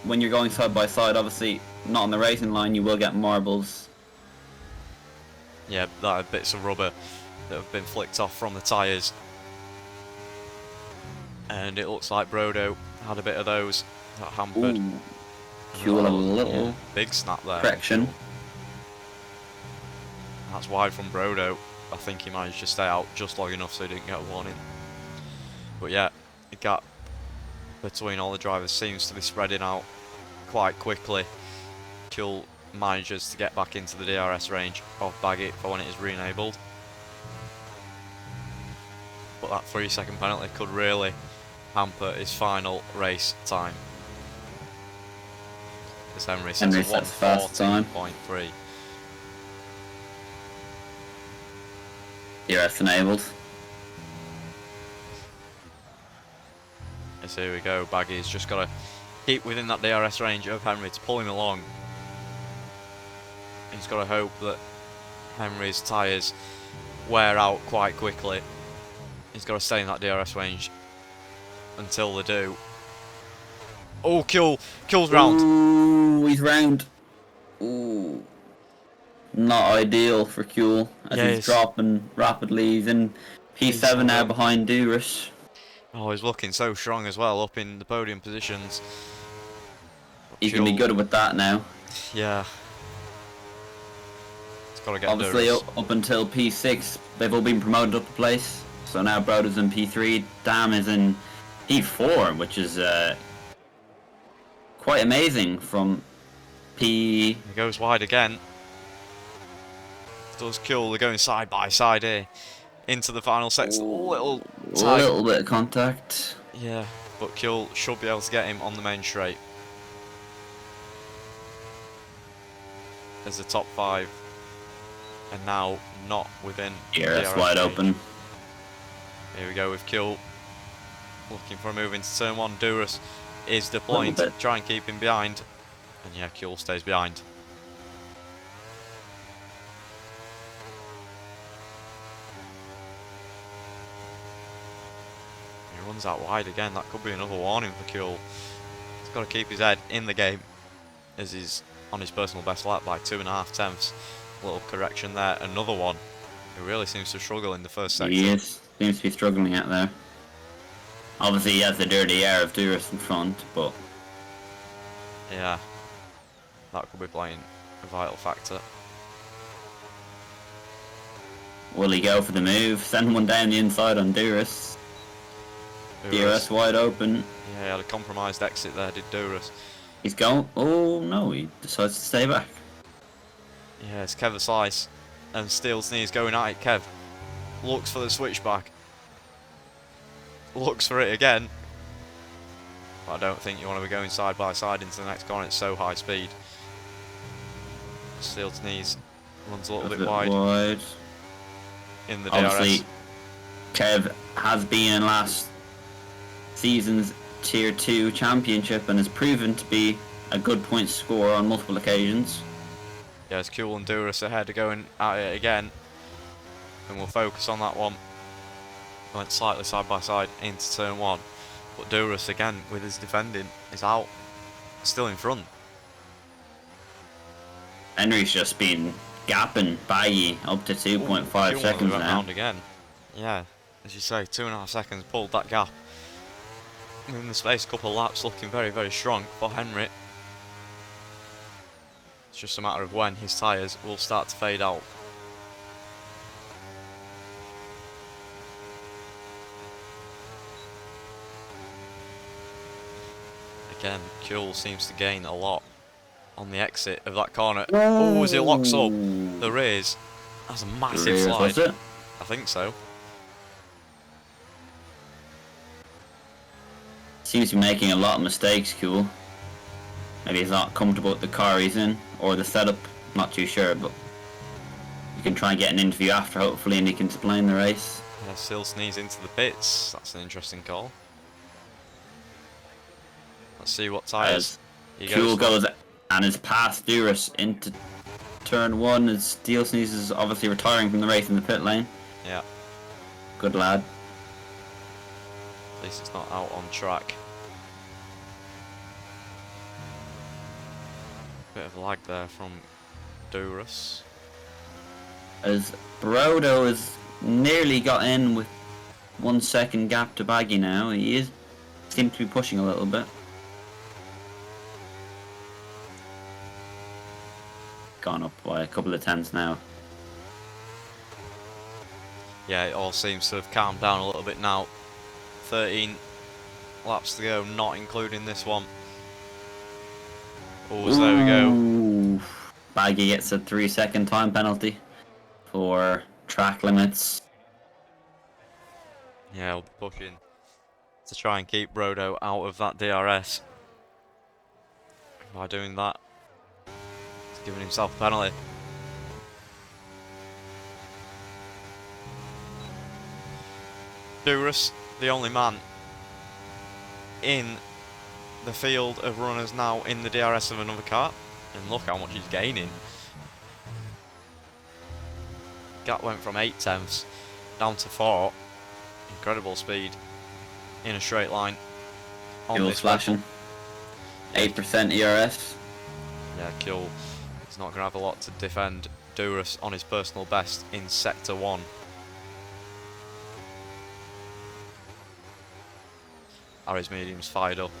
when you're going side by side, obviously not on the racing line, you will get marbles. Yeah, that are bits of rubber that have been flicked off from the tyres. And it looks like Brodo had a bit of those that hampered. Ooh, Kuehl a little Yeah, big snap there. correction. That's wide from Brodo. I think he managed to stay out just long enough so he didn't get a warning. But yeah, the gap between all the drivers seems to be spreading out quite quickly. Kuehl manages to get back into the DRS range of Baggy for when it is re-enabled. But that 3-second penalty could really hamper his final race time. As Henry sets a sets fast time. 1:14.3. DRS enabled. As here we go, Baggy's just got to keep within that DRS range of Henry to pull him along. He's got to hope that Henry's tyres wear out quite quickly. He's got to stay in that DRS range until they do. Oh, Kuehl's round. Ooh, he's round. Ooh. Not ideal for Kuehl as Yeah, he's dropping rapidly. He's in P7 now behind Duras. Oh, he's looking so strong as well, up in the podium positions. He can be Kuehl- good with that now. Yeah. He's got to get Obviously, Duras. up until P6, they've all been promoted up a place. So now Brodo's in P3, Dam is in P4, which is quite amazing from P. He goes wide again. Does Kuehl, they're going side by side here into the final sets. Little A tag. little bit of contact. Yeah, but Kuehl should be able to get him on the main straight. As the top 5 and now not within Yeah, that's DRS wide range. open. Here we go with Kuehl looking for a move into turn 1. Duras is deploying to bit. try and keep him behind. And yeah, Kuehl stays behind. He runs out wide again. That could be another warning for Kuehl. He's got to keep his head in the game as he's on his personal best lap by 2.5 tenths. Little correction there. Another one. He really seems to struggle in the first sector. He is. Seems to be struggling out there. Obviously, he has the dirty air of Duras in front, but Yeah, that could be playing a vital factor. will he go for the move? Send one down the inside on Duras. DRS wide open. Yeah, he had a compromised exit there, did Duras. He's going. Oh no, he decides to stay back. Yeah, it's Kev the Slice. And Steele's knees going at it. Kev looks for the switchback. looks for it again. But I don't think you want to be going side by side into the next corner. It's so high speed. Steel to knees runs a little bit wide in the DRS. Obviously, Kev has been in last season's Tier 2 championship and has proven to be a good point scorer on multiple occasions. Yeah, it's Kuhl and Duras ahead, going at it again. And we'll focus on that one. Went slightly side by side into turn 1. But Duras again with his defending is out. Still in front. Henry's just been gapping Baggy up to 2.5 Kuhl seconds went now. round again. Yeah, as you say, 2.5 seconds pulled that gap. In the space, a couple of laps, looking very, very strong for Henry. It's just a matter of when his tyres will start to fade out. Again, Kuhl seems to gain a lot on the exit of that corner. Oh, as he locks up the rears. That's a massive Rears, slide. was it? I think so. Seems to be making a lot of mistakes, Kuhl. Maybe he's not comfortable with the car he's in, or the setup, not too sure, but you can try and get an interview after, hopefully, and he can explain the race. Yeah, still sneeze into the pits. That's an interesting call. Let's see what tyres he Kuhl goes. goes and is past Duras into turn 1 as Steel Sneeze is obviously retiring from the race in the pit lane. Yeah, Good lad. at least it's not out on track. Bit of lag there from Duras. As Brodo has nearly got in with 1 second gap to Baggy now. He seems to be pushing a little bit. Gone up by a couple of tenths now. Yeah, it all seems to have calmed down a little bit now. 13 laps to go, not including this one. Oh, so there we go. Ooh. Baggy gets a 3-second time penalty for track limits. Yeah, we'll be pushing to try and keep Brodo out of that DRS. By doing that, he's giving himself a penalty. Duras, the only man in the field of runners now in the DRS of another car. And look how much he's gaining. Gap went from 8 tenths down to 4. Incredible speed in a straight line. Kuhl's flashing. 8% ERS. Yeah, Kuhl is not going to have a lot to defend Duras on his personal best in Sector 1. Harry's medium's fired up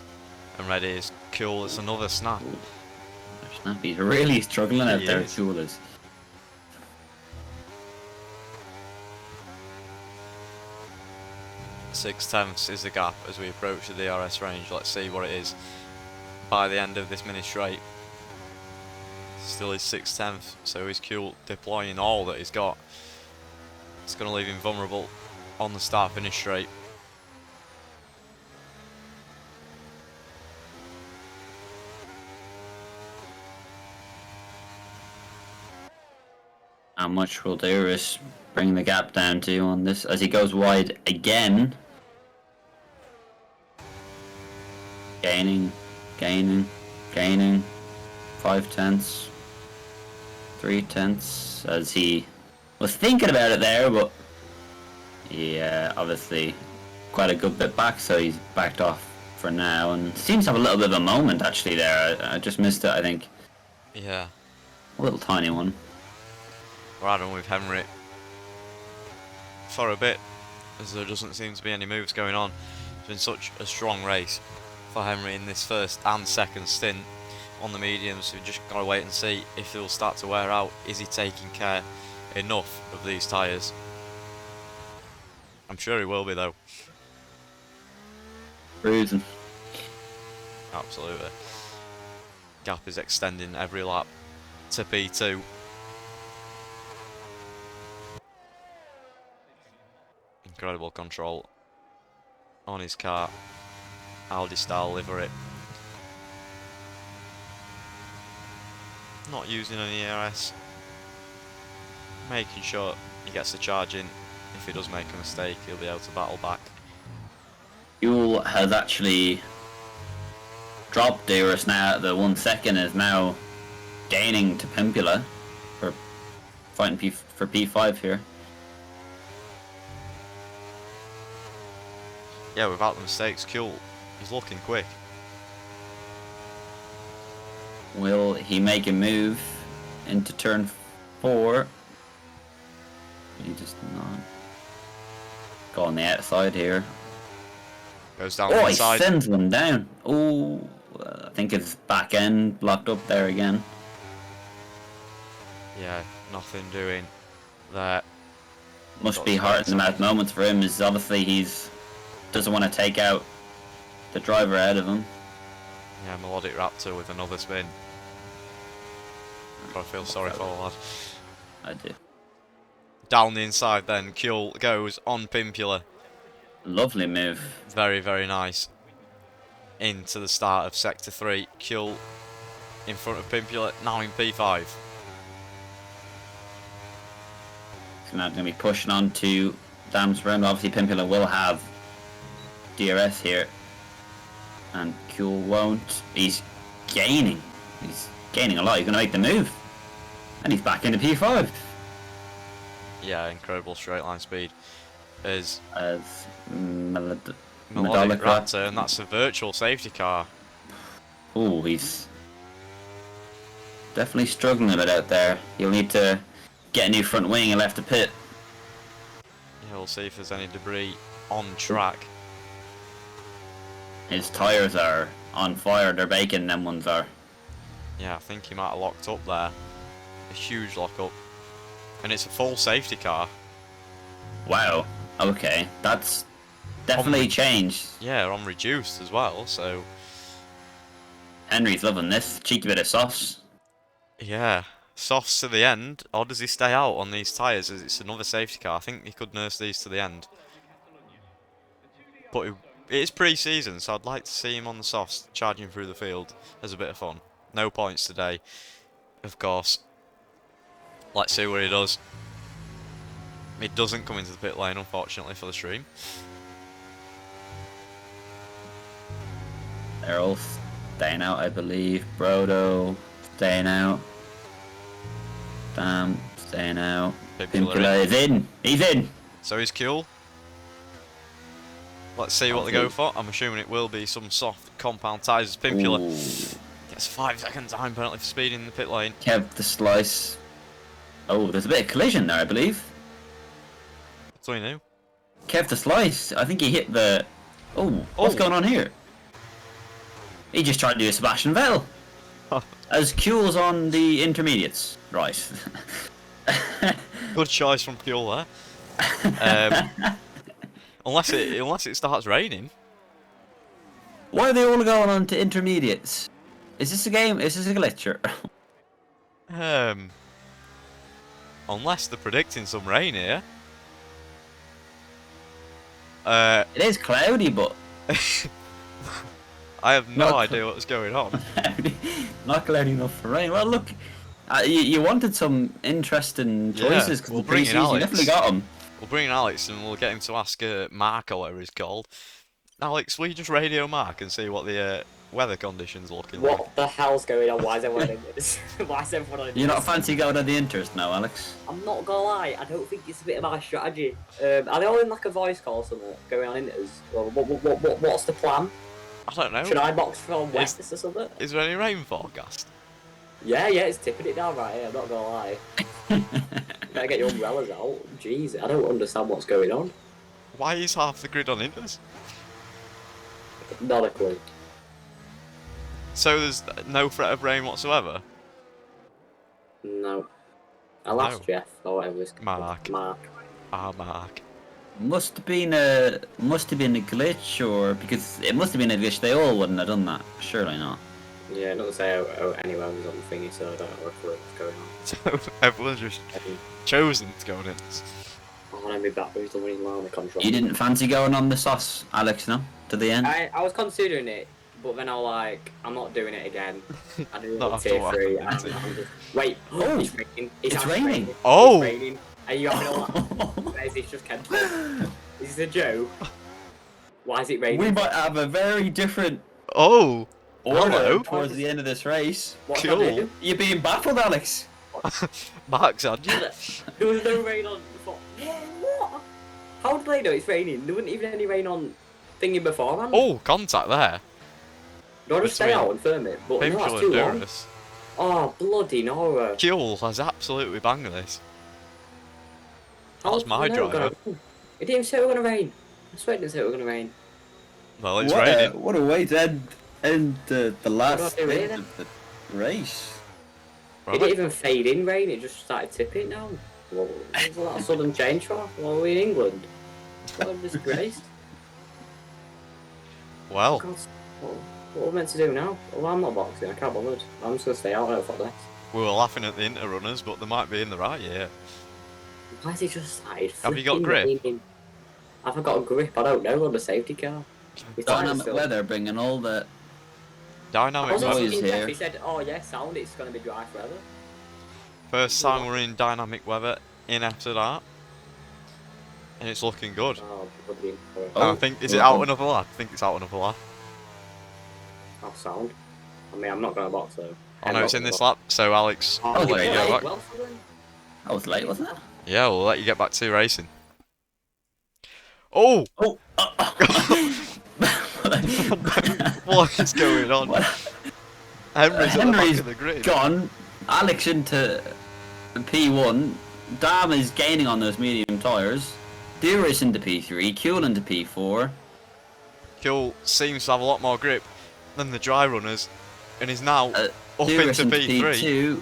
and ready is Kuhl. It's another snap. Snap. He's really struggling out there, is. Kuhl is. Six tenths is the gap as we approach the DRS range. Let's see what it is by the end of this mini straight. Still is 6 tenths, so is Kuhl deploying all that he's got. It's going to leave him vulnerable on the start finish straight. How much will Duras bring the gap down to on this as he goes wide again? Gaining, gaining, gaining. 5 tenths. 3 tenths as he was thinking about it there, but yeah, obviously quite a good bit back, so he's backed off for now and seems to have a little bit of a moment actually there. I just missed it, I think. Yeah, A little tiny one. riding with Henry for a bit, as there doesn't seem to be any moves going on. It's been such a strong race for Henry in this first and second stint on the mediums. We've just got to wait and see if they'll start to wear out. Is he taking care enough of these tyres? I'm sure he will be though. Cruising. Absolutely. Gap is extending every lap to P2. Incredible control on his car. Audi style livery. Not using any ERS. Making sure he gets the charge in. If he does make a mistake, he'll be able to battle back. Fuel has actually dropped DRS now at the 1 second, is now gaining to Pimpula for fighting for P5 here. Yeah, without the mistakes, cool. He's looking quick. Will he make a move into turn 4? He just not go on the outside here. Goes down the Oh, he inside. sends them down. Oh, I think his back end blocked up there again. Yeah, nothing doing there. Must be heart in the mouth moments for him. Is obviously he's doesn't want to take out the driver out of him. Yeah, Melodic Raptor with another spin. I feel sorry for the lad. I do. Down the inside then, Kuel goes on Pimpula. Lovely move. Very, very nice. Into the start of Sector 3. Kuel in front of Pimpula, now in P5. So now going to be pushing on to Dams round. Obviously Pimpula will have DRS here. And Kuel won't. He's gaining. He's gaining a lot. He's going to make the move. And he's back into P5. Yeah, incredible straight line speed. As As Melodic Melodic Raptor, and that's a virtual safety car. Oh, he's definitely struggling a bit out there. He'll need to get a new front wing and left the pit. Yeah, we'll see if there's any debris on track. His tyres are on fire. They're baking, them ones are. Yeah, I think he might have locked up there. A huge lock up. And it's a full safety car. Wow. Okay, that's definitely changed. Yeah, on reduced as well, so Henry's loving this. Cheeky bit of sauce. yeah. Softs to the end, or does he stay out on these tyres as it's another safety car? I think he could nurse these to the end. But it is pre-season, so I'd like to see him on the softs, charging through the field as a bit of fun. No points today, of course. Let's see what he does. He doesn't come into the pit lane, unfortunately, for the stream. They're all staying out, I believe. Brodo staying out. Damn, staying out. Pimpula is in. He's in. So he's cool. Let's see what they go for. I'm assuming it will be some soft compound tyres as Pimpula gets 5 seconds time penalty for speeding in the pit lane. Kev the slice. Oh, there's a bit of collision there, I believe. That's all you knew. Kev the slice. I think he hit the. Oh, what's going on here? He just tried to do a Sebastian Vettel. As Kuel's on the intermediates. Right. Good choice from Kuel there. Unless it starts raining. Why are they all going on to intermediates? Is this a game? Is this a glitcher? Unless they're predicting some rain here. It is cloudy, but I have no Not idea what's going on. not cloudy enough for rain. Well, look, you wanted some interesting choices because we'll the bring in pre-season you Alex. definitely got them. We'll bring in Alex and we'll get him to ask Mark or whatever he's called. Alex, will you just radio Mark and see what the weather conditions are looking like? What the hell's going on? Why is everyone in this? Why is everyone in this? You're not fancy going to the interest now, Alex? I'm not gonna lie, I don't think it's a bit of my strategy. Are they all in like a voice call or something going on inters? Well, what's the plan? I don't know. Should I box from west or something? Is there any rain forecast? Yeah, it's tipping it down right here, I'm not gonna lie. Better get your umbrellas out. Jeez, I don't understand what's going on. Why is half the grid on inters? Not a clue. So there's no threat of rain whatsoever? No. I'll ask No. Jeff or whatever it's called. Mark. Mark. Ah, Mark. Must have been a glitch, or because it must have been a glitch. They all wouldn't have done that. Surely not. Yeah, not to say anyone's on the thingy, so I don't know what what's going on. So everyone's just chosen to go on inters. Oh, let me back with the winning line of control. You didn't fancy going on the sauce, Alex, no? To the end? I was considering it, but then I was like, I'm not doing it again. I did it Not on after tier what 3. happened, And did I'm just, wait, Oh, it's raining. it's actually raining. Oh! It's raining. Are you having all that? Where is this just cancelled? Is this a joke? Why is it raining? We might have a very different Oh! order Hello. towards the end of this race. What's Cool. that do? You're being baffled, Alex. Max, had you? There was no rain on before. Yeah, what? How did they know it's raining? There wasn't even any rain on thingy beforehand. Oh, contact there. Do I just stay between out and film it? But no, Pimpule that's and too long. Durus. Oh, bloody no. Kuel has absolutely banged this. That's my no, driver. It didn't even say it was going to rain. I swear it didn't say it was going to rain. Well, it's what raining. what a way to end the last do bit really? of the race. It didn't even fade in rain, it just started tipping down. What was that a sudden change for? Well, we're in England. What a disgrace. Well, God, what are we meant to do now? Well, I'm not boxing, I can't bother. I'm just going to stay out there for this. we were laughing at the Inter runners, but they might be in the right year. Why has it just started? Have you got flipping grip? raining? Have I got a grip? I don't know, on the safety car. It's like Dynamic still- weather bringing all the I Dynamic was Noise weather. asking here. Jeff, he said, oh yeah, sound, it's going to be dry forever. First time we're in dynamic weather in after that. And it's looking good. Oh, bloody And Oh. I think, is it well out done. another lap? I think it's out another lap. oh, sound. I mean, I'm not going to box though. Oh no, it's in this lap, so Alex, Oh, we'll okay, let you yeah, go back. well for them. I was late, wasn't it? Yeah, we'll let you get back to racing. Oh! Oh. What is going on? Henry's at the back Henry's of the grid. gone. Alex into P1. Dam is gaining on those medium tyres. Durus into P3. Kuel into P4. Kuel seems to have a lot more grip than the dry runners, and is now up Durus into into P3. P2.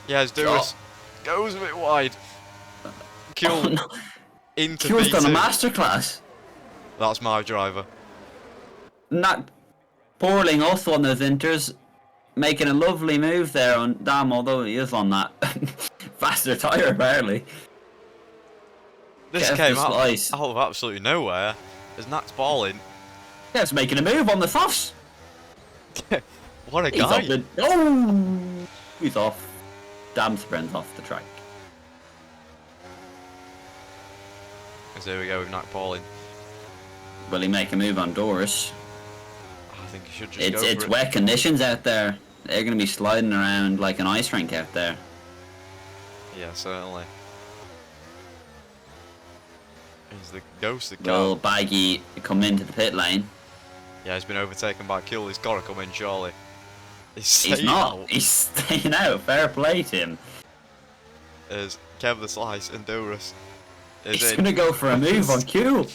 Yeah, as Durus goes a bit wide. Kuel Oh, no. into Kuel's done a P2. masterclass. That's my driver. Not Porling also on those inters, making a lovely move there on Dam, although he is on that faster tyre apparently. This Get came the out slice. of absolutely nowhere. As Nax balling. Kev's making a move on the Thoffs. What a He's off guy. the... Oh! He's off. Dam sprints off the track. So here we go with Nax balling. Will he make a move on Doris? I think he should just go It's for it. wet conditions out there. They're going to be sliding around like an ice rink out there. Yeah, certainly. He's the ghost of Will car. Baggy come into the pit lane? Yeah, he's been overtaken by Kuel. He's got to come in, surely. He's staying not. out. He's staying out. Fair play to him. As Kev the Slice and Durus is He's in. going to go for a move on Kuel.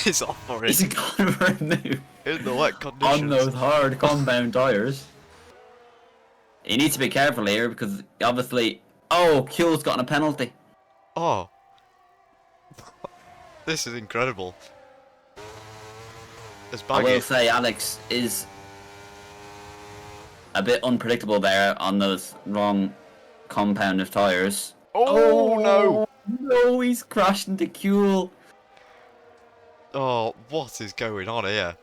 He's off for He's it. going for a move In the wet conditions. on those hard compound tyres. He needs to be careful here because obviously... Oh, Kuel's gotten a penalty. Oh. This is incredible. As I will Baggy. say Alex is a bit unpredictable there on those wrong compound of tyres. Oh, no! No, he's crashed into Kuel. Oh, what is going on here?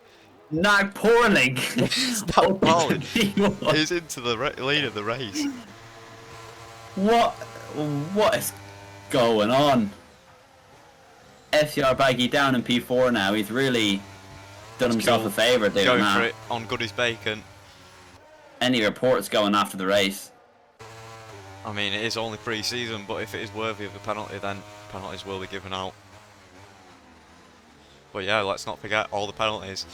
Now Porling. Stop balling. P1. He's into the lead of the race. What is going on? FCR Baggy down in P4 now. He's really done That's himself cool. a favour doing Going that. for it on Goody's Bacon. Any reports going after the race? I mean, it is only pre-season, but if it is worthy of a penalty, then penalties will be given out. But yeah, let's not forget all the penalties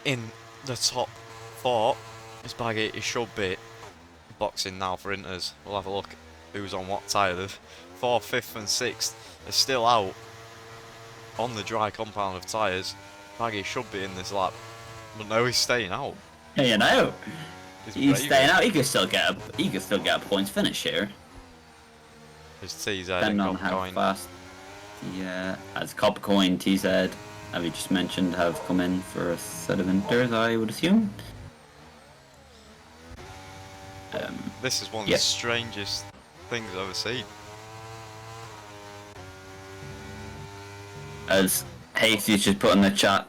in the top 4. It's Baggy, it should be boxing now for Inters. We'll have a look who's on what tyre. The 4th, 5th and 6th are still out on the dry compound of tyres. Baggy should be in this lap, but no, he's staying out. You know, he's braving staying out. He could still get a points finish here. His TZ Depending and on how Coin. fast. Yeah, as Coppercoin, TZ, as we just mentioned, have come in for a set of inters, I would assume. This is one of yeah. the strangest things I've ever seen. as Hasty's just put in the chat.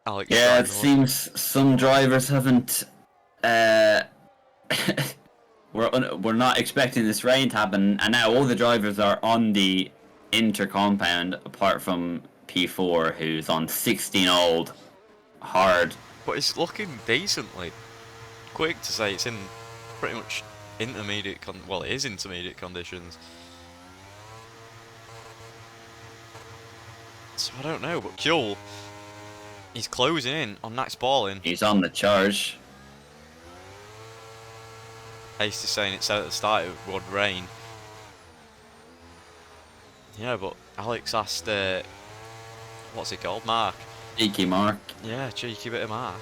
Alex Yeah, it driving seems some drivers haven't. We're not expecting this rain to happen, and now all the drivers are on the inter-compound, apart from P4, who's on 16 old hard. but it's looking decently quick to say it's in pretty much intermediate well, it is intermediate conditions. So I don't know, but Kuhl, he's closing in on Max Balling. He's on the charge. Hasty saying it said at the start it would rain. Yeah, but Alex asked, what's it called? Mark. Cheeky Mark. Yeah, cheeky bit of Mark.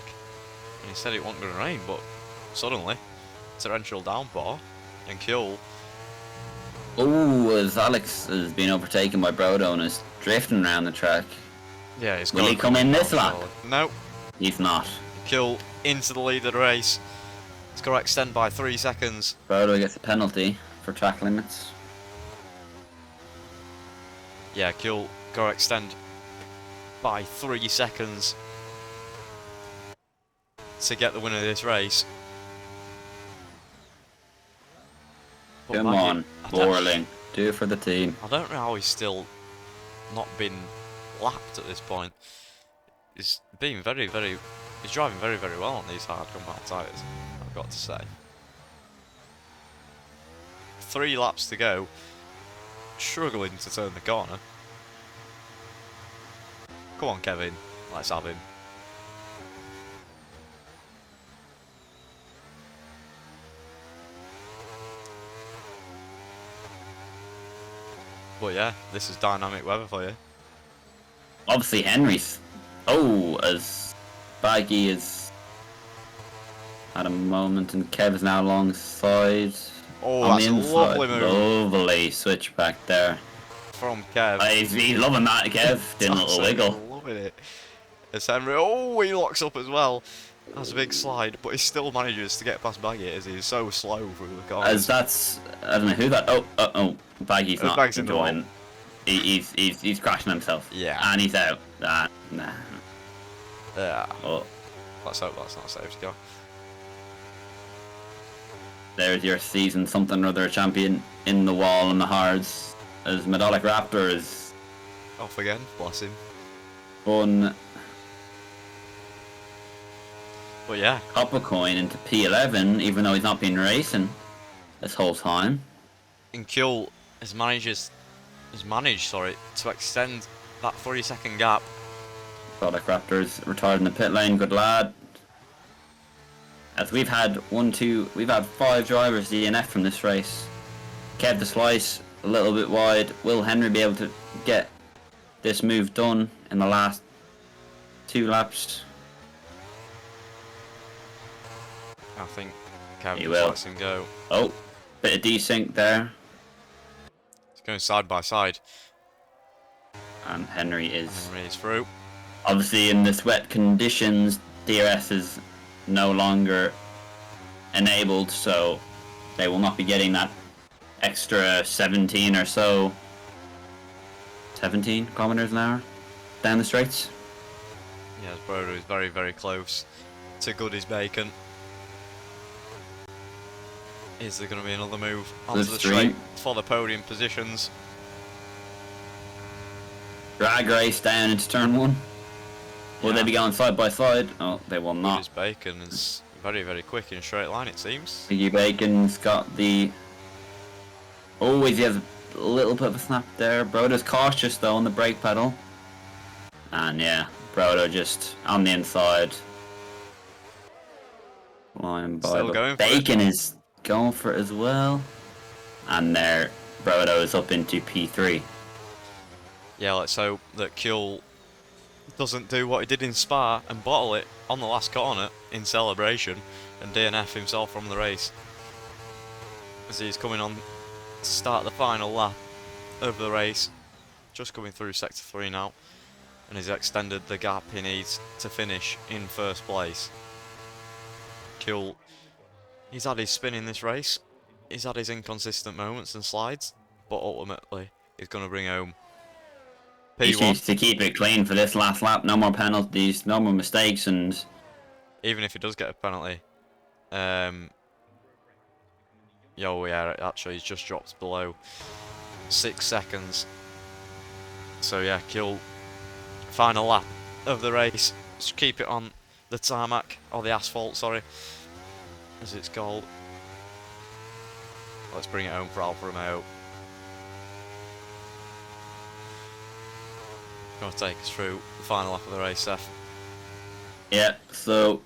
And he said it wasn't going to rain, but suddenly, torrential downpour, and Kuhl. Oh, as Alex has been overtaken by Brodo and is drifting around the track. Yeah, he's Will he come in this lap? No. He's not. Kuhl into the lead of the race. It's got to extend by 3 seconds. Brodo gets a penalty for track limits. Yeah, Kuhl got to extend by 3 seconds to get the win of this race. But Come Maggie, on, Borling. Do it for the team. I don't know how he's still not been lapped at this point. He's being he's driving very, very well on these hard compound tyres, I've got to say. 3 laps to go. Struggling to turn the corner. Come on, Kevin. Let's have him. But yeah, this is dynamic weather for you. Obviously, Henry's. Oh, as Baggy has had a moment, and Kev is now alongside. Oh, on that's the a inside. lovely move Lovely switch back there. from Kev. He's loving that, Kev. Doing a little wiggle. Loving it. As Henry, oh, he locks up as well. That's a big slide, but he still manages to get past Baggy as he's so slow through the corners. As that's, I don't know who that. Oh, Baggy's not Baggy's in the wall. enjoying. He's crashing himself. Yeah. And he's out. Nah. Yeah. Oh, Let's hope that's not a safety car. there's your season something or other champion in the wall and the hards. As Medolic Raptor is Off again, bless him. on But yeah, copper coin into P11, even though he's not been racing this whole time. and Kuhl has managed, to extend that 3-second gap. Medolic Raptor's retired in the pit lane. Good lad. As we've had 5 drivers DNF from this race. Kev the Slice a little bit wide. Will Henry be able to get this move done in the last 2 laps? I think Kevin He will. lets him go. Oh, bit of desync there. It's going side by side. And Henry is Henry is through. obviously in this wet conditions. DRS is no longer enabled, so they will not be getting that extra 17 or so 17 kilometers an hour down the straights. Yeah, Broder is very, very close to Goody's Bacon. Is there going to be another move onto the straight for the podium positions? Drag race down into turn 1. Will they be going side by side? Oh, they will not. Goody's Bacon is very, very quick in a straight line, it seems. Piggy Bacon's got the... Always he has a little bit of a snap there. Brodo's cautious though on the brake pedal. And yeah, Brodo just on the inside. Flying by. Still but going for Bacon is going for it as well. And there, Brodo is up into P3. Yeah, let's hope that Kuhl doesn't do what he did in Spa and bottle it on the last corner in celebration and DNF himself from the race. As he's coming on to start the final lap of the race. Just coming through Sector 3 now. And he's extended the gap he needs to finish in first place. Kuhl, he's had his spin in this race. He's had his inconsistent moments and slides. But ultimately, is going to bring home He P1. needs to keep it clean for this last lap. No more penalties, no more mistakes, and Even if he does get a penalty. Yeah, actually he's just dropped below 6 seconds. So yeah, Kjol, final lap of the race. Just keep it on the tarmac, or the asphalt, sorry, as it's called. Let's bring it home for Alfa Romeo. Going to take us through the final lap of the race, Seth. yeah. So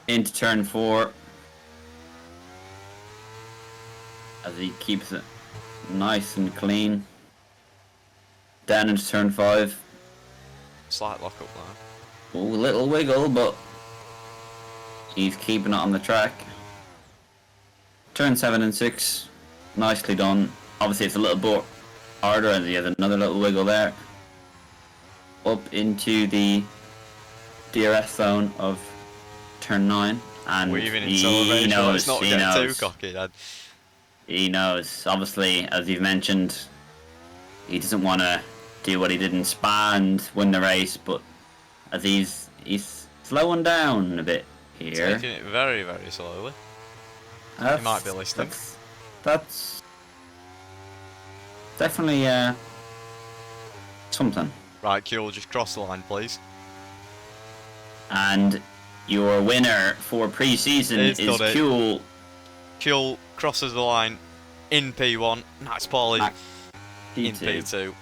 into turn 4, as he keeps it nice and clean. Down into turn 5. Slight lock up there. Ooh, little wiggle, but he's keeping it on the track. Turn 7 and 6, nicely done. Obviously, it's a little bit harder, and he has another little wiggle there. Up into the DRS zone of turn 9, and Weaving in he celebration. knows. Let's not He get too knows. cocky, then. He knows. Obviously, as you've mentioned, he doesn't want to do what he did in Spa and win the race, but as he's slowing down a bit here. Taking it very, very slowly. That's, He might be listening. That's definitely something. Right, Kjol, just cross the line, please. And your winner for pre-season He's is done it. Kuhl. Kjol crosses the line in P1. Max Pauly Max in P2. P2.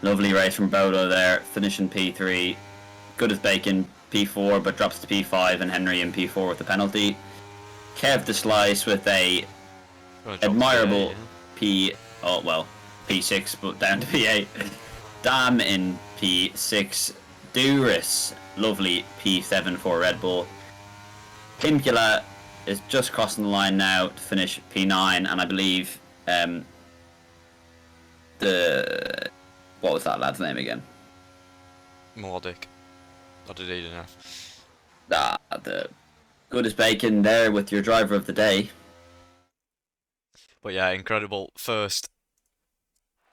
Lovely race from Bodo there, finishing P3. Good as bacon, P4, but drops to P5, and Henry in P4 with the penalty. Kev the Slice with a Gonna drop admirable to P6, but down to P8. Dam in P6. Duris, lovely P7 for Red Bull. Pimpula is just crossing the line now to finish P9, and I believe what was that lad's name again? Mordic. Or did he enough? The good as bacon there with your driver of the day. But yeah, incredible first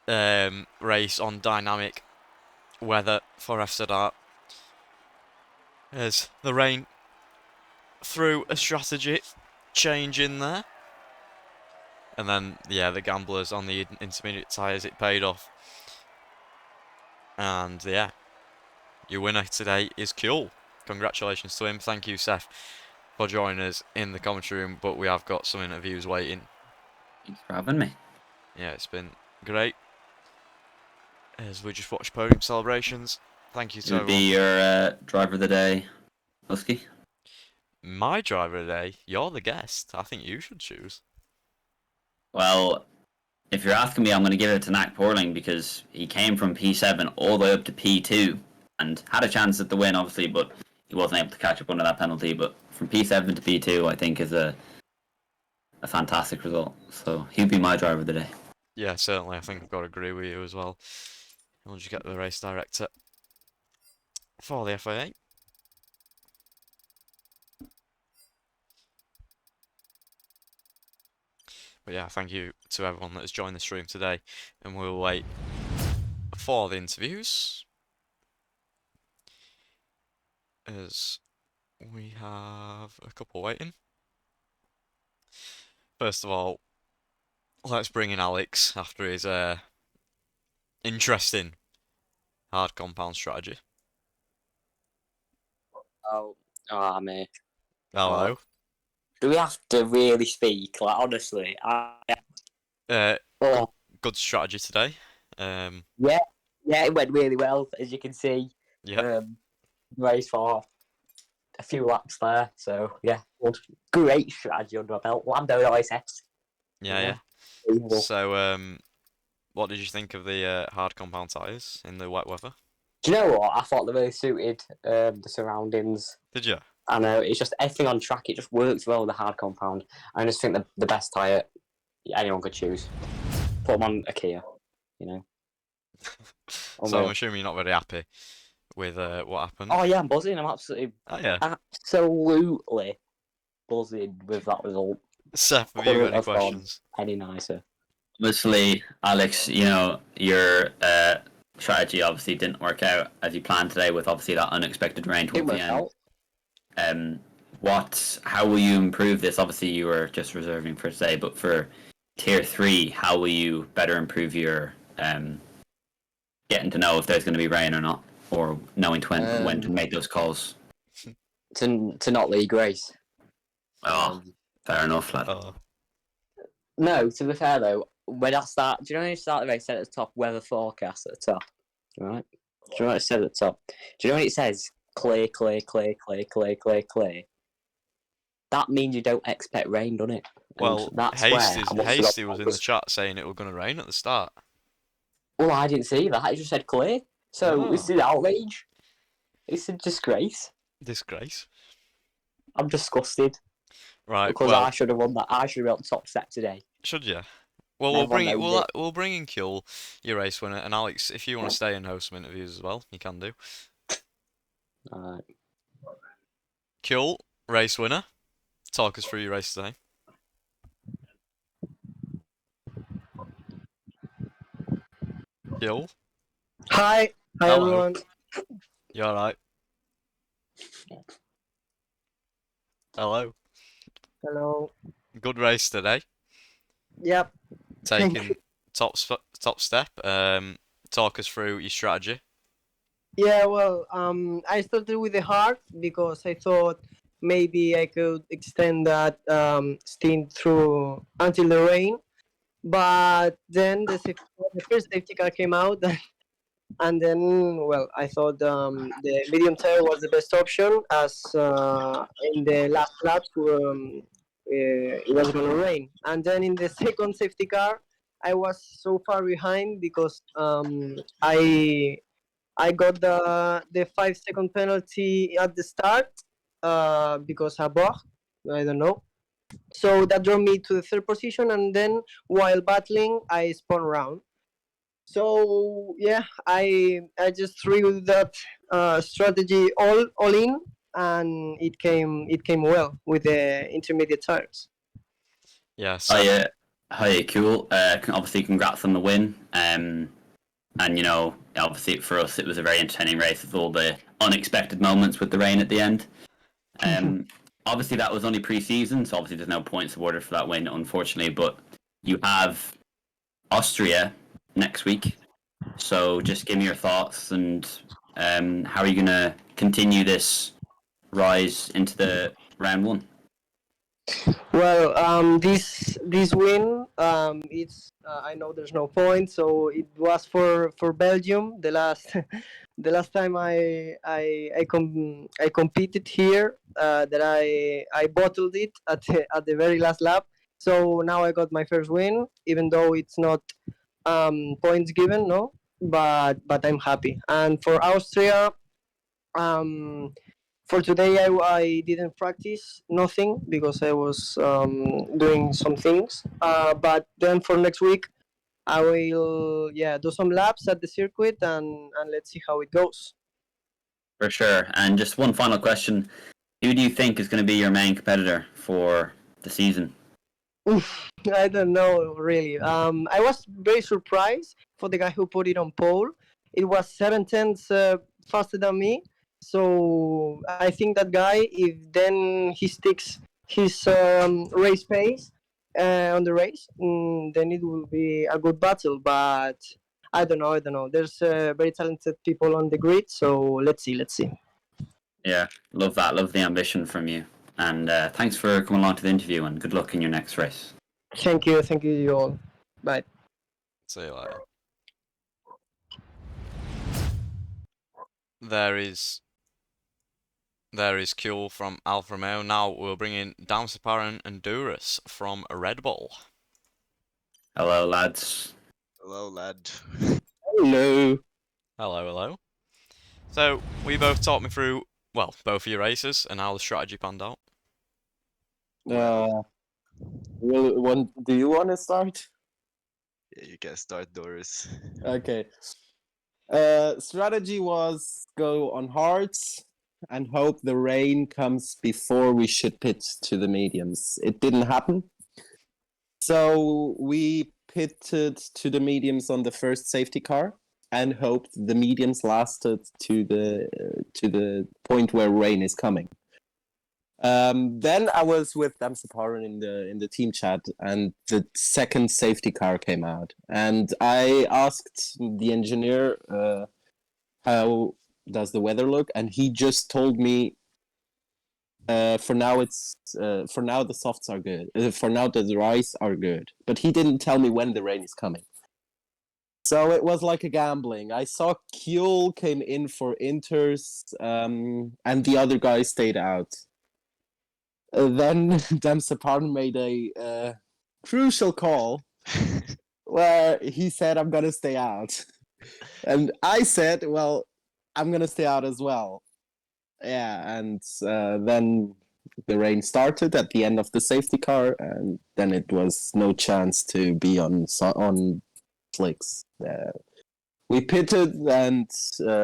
race on dynamic weather for FZR. As the rain threw a strategy change in there. And then, yeah, the gamblers on the intermediate tyres, it paid off. And yeah, your winner today is Kjol. Congratulations to him. Thank you, Seth, for joining us in the commentary room. But we have got some interviews waiting. Thanks for having me. Yeah, it's been great. As we just watched podium celebrations. Thank you to It would everyone. be your driver of the day, Husky. My driver today, you're the guest. I think you should choose. Well, if you're asking me, I'm going to give it to Nack Porling because he came from P7 all the way up to P2 and had a chance at the win, obviously, but he wasn't able to catch up under that penalty. But from P7 to P2, I think is a fantastic result. So he'd be my driver of the day. Yeah, certainly. I think I've got to agree with you as well. We'll just get the race director for the FIA. But yeah, thank you to everyone that has joined the stream today. And we'll wait for the interviews. As we have a couple waiting. First of all, let's bring in Alex after his interesting hard compound strategy. Mate. Hello. Do we have to really speak? Like, honestly, Good strategy today. yeah, it went really well, as you can see. Yeah. Race for a few laps there, so yeah, great strategy under my belt. Lando ISS. Yeah. So, what did you think of the hard compound tyres in the wet weather? Do you know what? I thought they really suited the surroundings. Did you? And it's just everything on track. It just works well with the hard compound. I just think the best tyre anyone could choose. Put them on a Kia, you know. So I'm assuming you're not very happy with what happened. Oh yeah, I'm buzzing. I'm absolutely buzzing with that result. Seth, have you got any Couldn't have gone questions? any nicer. Obviously, Alex, your strategy obviously didn't work out as you planned today with obviously that unexpected rain It towards the went end. out. How will you improve this? Obviously, you were just reserving for today, but for tier 3, how will you better improve your getting to know if there's going to be rain or not, or knowing when to make those calls? To not league race. Oh, fair enough, lad. No, to be fair though, when I start, do you know when you start the race at the top, weather forecast at the top, right? Do you know what it says at the top? Do you know when it says clay, clay, clay, clay, clay, clay, clay? That means you don't expect rain, doesn't it? And Well, that's where I must have Hasty got was in the chat saying it was going to rain at the start. Well, I didn't see that. It just said clay. So it's an outrage. It's a disgrace. Disgrace. I'm disgusted. Right. Because well, I should have won that. I should have been on top step today. should you? Well, we'll bring in Kuel, your race winner, and Alex. If you want to stay and host some interviews as well, you can do. Alright. Kuel, race winner. Talk us through your race today. Kuel. Hi Hello. everyone. You alright? Hello. Hello. Good race today. Yep. Taking top step. Talk us through your strategy. Yeah. Well, I started with the hard because I thought maybe I could extend that stint through until the rain, but then the first safety car came out, and then well, I thought the medium tire was the best option as in the last laps it was going to rain, and then in the second safety car I was so far behind because I got the 5 second penalty at the start because I bought, I don't know. So that drove me to the third position, and then while battling, I spun around. So yeah, I just threw that strategy all in, and it came well with the intermediate tires. Yeah. Hi, cool. Obviously, congrats on the win. And obviously for us, it was a very entertaining race with all the unexpected moments with the rain at the end. Obviously, that was only pre-season, so obviously there's no points awarded for that win, unfortunately. But you have Austria next week, so just give me your thoughts and how are you going to continue this rise into the round 1? Well, this win, it's I know there's no point, so it was for Belgium. The last the last time I competed here, that I bottled it at the very last lap. So now I got my first win, even though it's not points given, no. But I'm happy. And for Austria, um, for today I didn't practice nothing because I was doing some things, but then for next week I will do some laps at the circuit, and let's see how it goes. For sure. And just one final question: who do you think is going to be your main competitor for the season? I don't know really. I was very surprised for the guy who put it on pole. It was 7 tenths faster than me. So I think that guy, if then he sticks his race pace on the race, then it will be a good battle. But I don't know. I don't know. There's very talented people on the grid. So let's see. Let's see. Yeah, love that. Love the ambition from you. And thanks for coming along to the interview, and good luck in your next race. Thank you. Thank you all. Bye. See you later. There is Kuel from Alfa Romeo. Now we'll bring in Damsaparan and Duras from Red Bull. Hello, lads. Hello, lad. Hello. Hello. So we both talked me through, well, both of your races and how the strategy panned out. Do you want to start? Yeah, you can start, Doris. Okay. Strategy was go on hards and hope the rain comes before we should pitch to the mediums. It didn't happen. So we pitted to the mediums on the first safety car and hoped the mediums lasted to the point where rain is coming. Then I was with Damsaparan in the team chat, and the second safety car came out, and I asked the engineer how does the weather look, and he just told me for now the softs are good. For now the dries are good, but he didn't tell me when the rain is coming. So it was like a gambling. I saw Kjol came in for Inters, and the other guy stayed out. Then Damsaparn made a crucial call where he said, "I'm gonna stay out," and I said, "Well, I'm gonna stay out as well." Yeah, and then the rain started at the end of the safety car, and then it was no chance to be on slicks. We pitted, and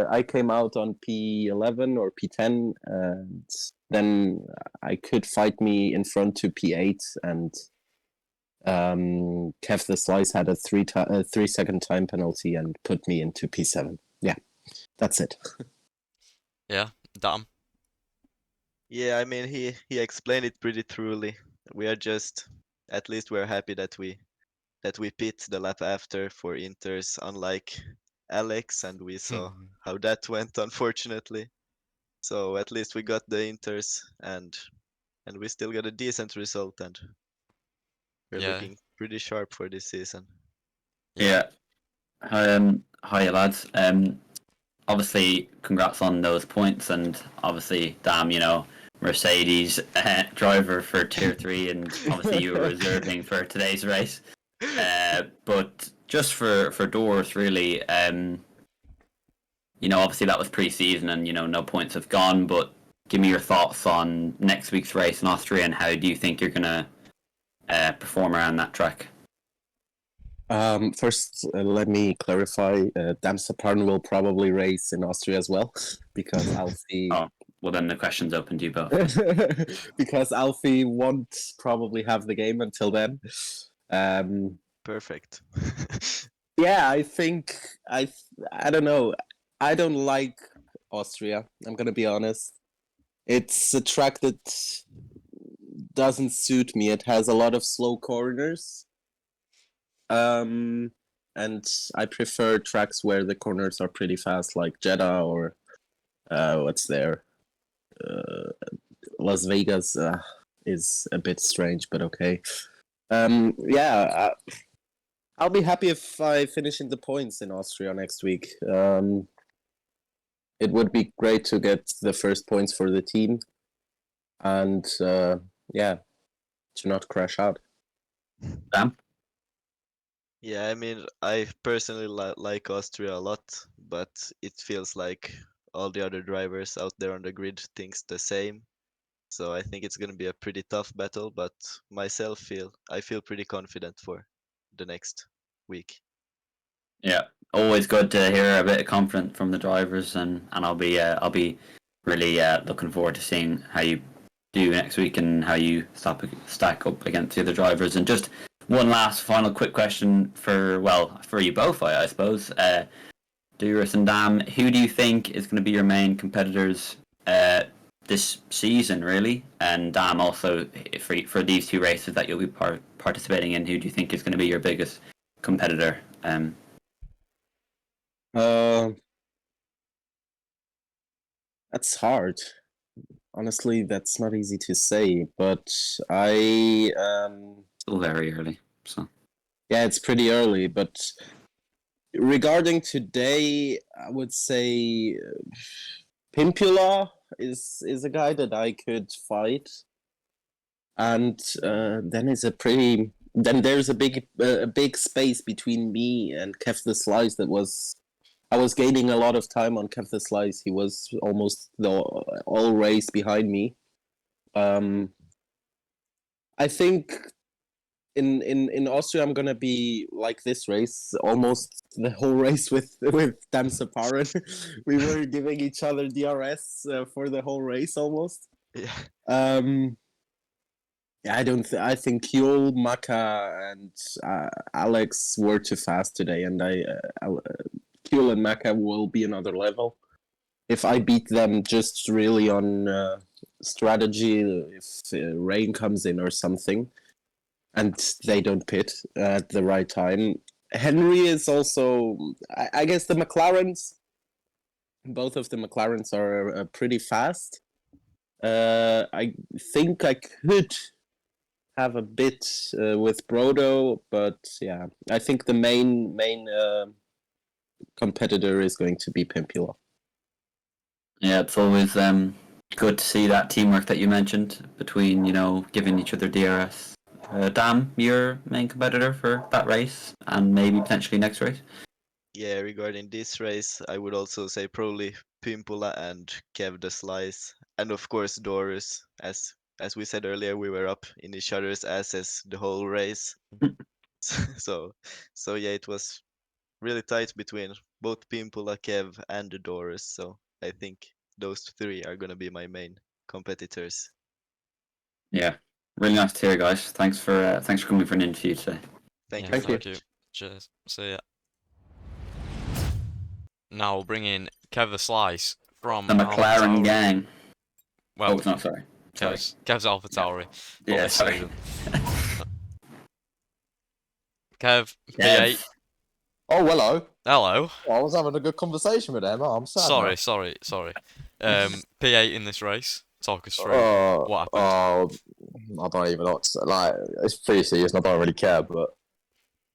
I came out on P11 or P10, and then I could fight me in front to P8, and Kev the Slice had a 3-second time penalty and put me into P7. Yeah, that's it. Yeah, damn. Yeah, I mean he explained it pretty truly. We are just, at least we're happy that we pit the lap after for Inters, unlike Alex, and we saw how that went, unfortunately. So at least we got the Inters, and we still got a decent result, and we're Yeah. looking pretty sharp for this season. Yeah. Hi lads. Obviously, congrats on those points, and obviously, damn, Mercedes driver for Tier 3, and obviously you were reserving for today's race. But just for Doors, really, obviously that was pre-season, and no points have gone. But give me your thoughts on next week's race in Austria, and how do you think you're gonna perform around that track? First, let me clarify. Damsaparn will probably race in Austria as well, because Alfie. Oh, well, then the question's open to you both. Because Alfie won't probably have the game until then. Perfect. Yeah, I think I don't know. I don't like Austria. I'm gonna be honest. It's a track that doesn't suit me. It has a lot of slow corners. And I prefer tracks where the corners are pretty fast, like Jeddah or what's there? Las Vegas is a bit strange, but okay. Yeah, I'll be happy if I finish in the points in Austria next week. It would be great to get the first points for the team, and yeah, to not crash out. Sam? Yeah, I mean, I personally like Austria a lot, but it feels like all the other drivers out there on the grid thinks the same. So I think it's going to be a pretty tough battle, but I feel pretty confident for the next week. Yeah, always good to hear a bit of confidence from the drivers, and I'll be really looking forward to seeing how you do next week and how you stack up against the other drivers. And just one last final quick question for you both, I suppose. Duras and Dam, who do you think is going to be your main competitors this season, really? And Dam, also for these two races that you'll be participating in, who do you think is going to be your biggest competitor? That's hard. Honestly, that's not easy to say, but I Still very early, so yeah, it's pretty early, but regarding today, I would say Pimpula is a guy that I could fight, and then there's a big space between me and Kev the Slice. I was gaining a lot of time on Kev the Slice. He was almost all race behind me. I think in Austria I'm gonna be like this race almost the whole race with Damsaparan. We were giving each other DRS for the whole race almost. Yeah. I don't. I think Kjol, Maka, and Alex were too fast today, and Kjol and Maka will be another level. If I beat them just really on strategy, if rain comes in or something, and they don't pit at the right time. Henry is also. I guess the McLarens. Both of the McLarens are pretty fast. I think I could have a bit with Brodo, but yeah, I think the main competitor is going to be Pimpula. Yeah, it's always good to see that teamwork that you mentioned between, giving each other DRS. Dam, your main competitor for that race and maybe potentially next race? Yeah, regarding this race, I would also say probably Pimpula and Kev the Slice, and of course Doris. As we said earlier, we were up in each other's asses the whole race. so so yeah, it was really tight between both Pimpula, Kev, and the Doris. So I think those three are gonna be my main competitors. Yeah, really nice to hear, guys. Thanks for coming for an interview today. Thank Yeah, you. Thank very you. much. Cheers. See ya. Now we'll bring in Kev the Slice from The McLaren AlphaTauri. gang. Well, Oh, no, sorry. Sorry. Kev's AlphaTauri. not Yeah, this sorry. season. Kev, Yeah. P8. Oh, hello. Hello. Well, I was having a good conversation with them. Oh, I'm sad. Sorry. P8 in this race. Talk us through what happened. I don't even know. Like, it's pre-season. I don't really care, but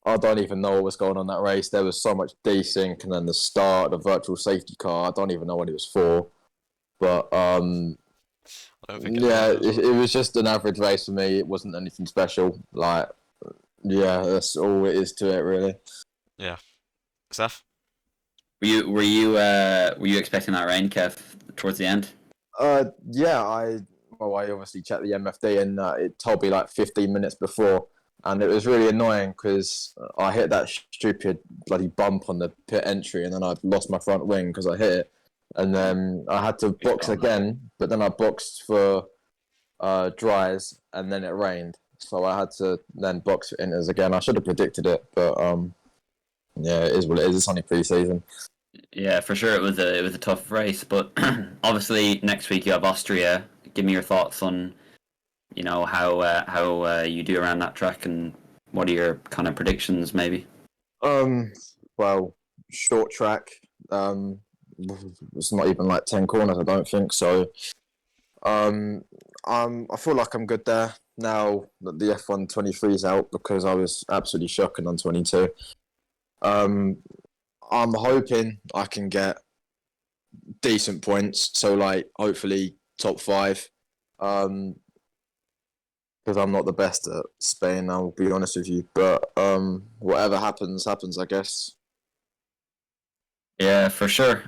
I don't even know what was going on in that race. There was so much desync, and then the start, the virtual safety car. I don't even know what it was for. But I don't think yeah, it it was just an average race for me. It wasn't anything special. Like, yeah, that's all it is to it, really. Seth? Were you expecting that rain, Kev, towards the end? Yeah, I obviously checked the MFD, and it told me like 15 minutes before, and it was really annoying because I hit that stupid bloody bump on the pit entry, and then I lost my front wing because I hit it, and then I had to box again, but then I boxed for dries, and then it rained, so I had to then box for inters again. I should have predicted it, but yeah, it is what it is. It's only pre-season. Yeah, for sure it was a tough race, but obviously next week you have Austria. Give me your thoughts on, how you do around that track, and what are your kind of predictions, maybe? Well, short track. It's not even like 10 corners, I don't think so. I feel like I'm good there now that the F123 is out, because I was absolutely shocking on 22. I'm hoping I can get decent points, so like hopefully top 5. Because I'm not the best at Spain, I'll be honest with you. But whatever happens, I guess. Yeah, for sure.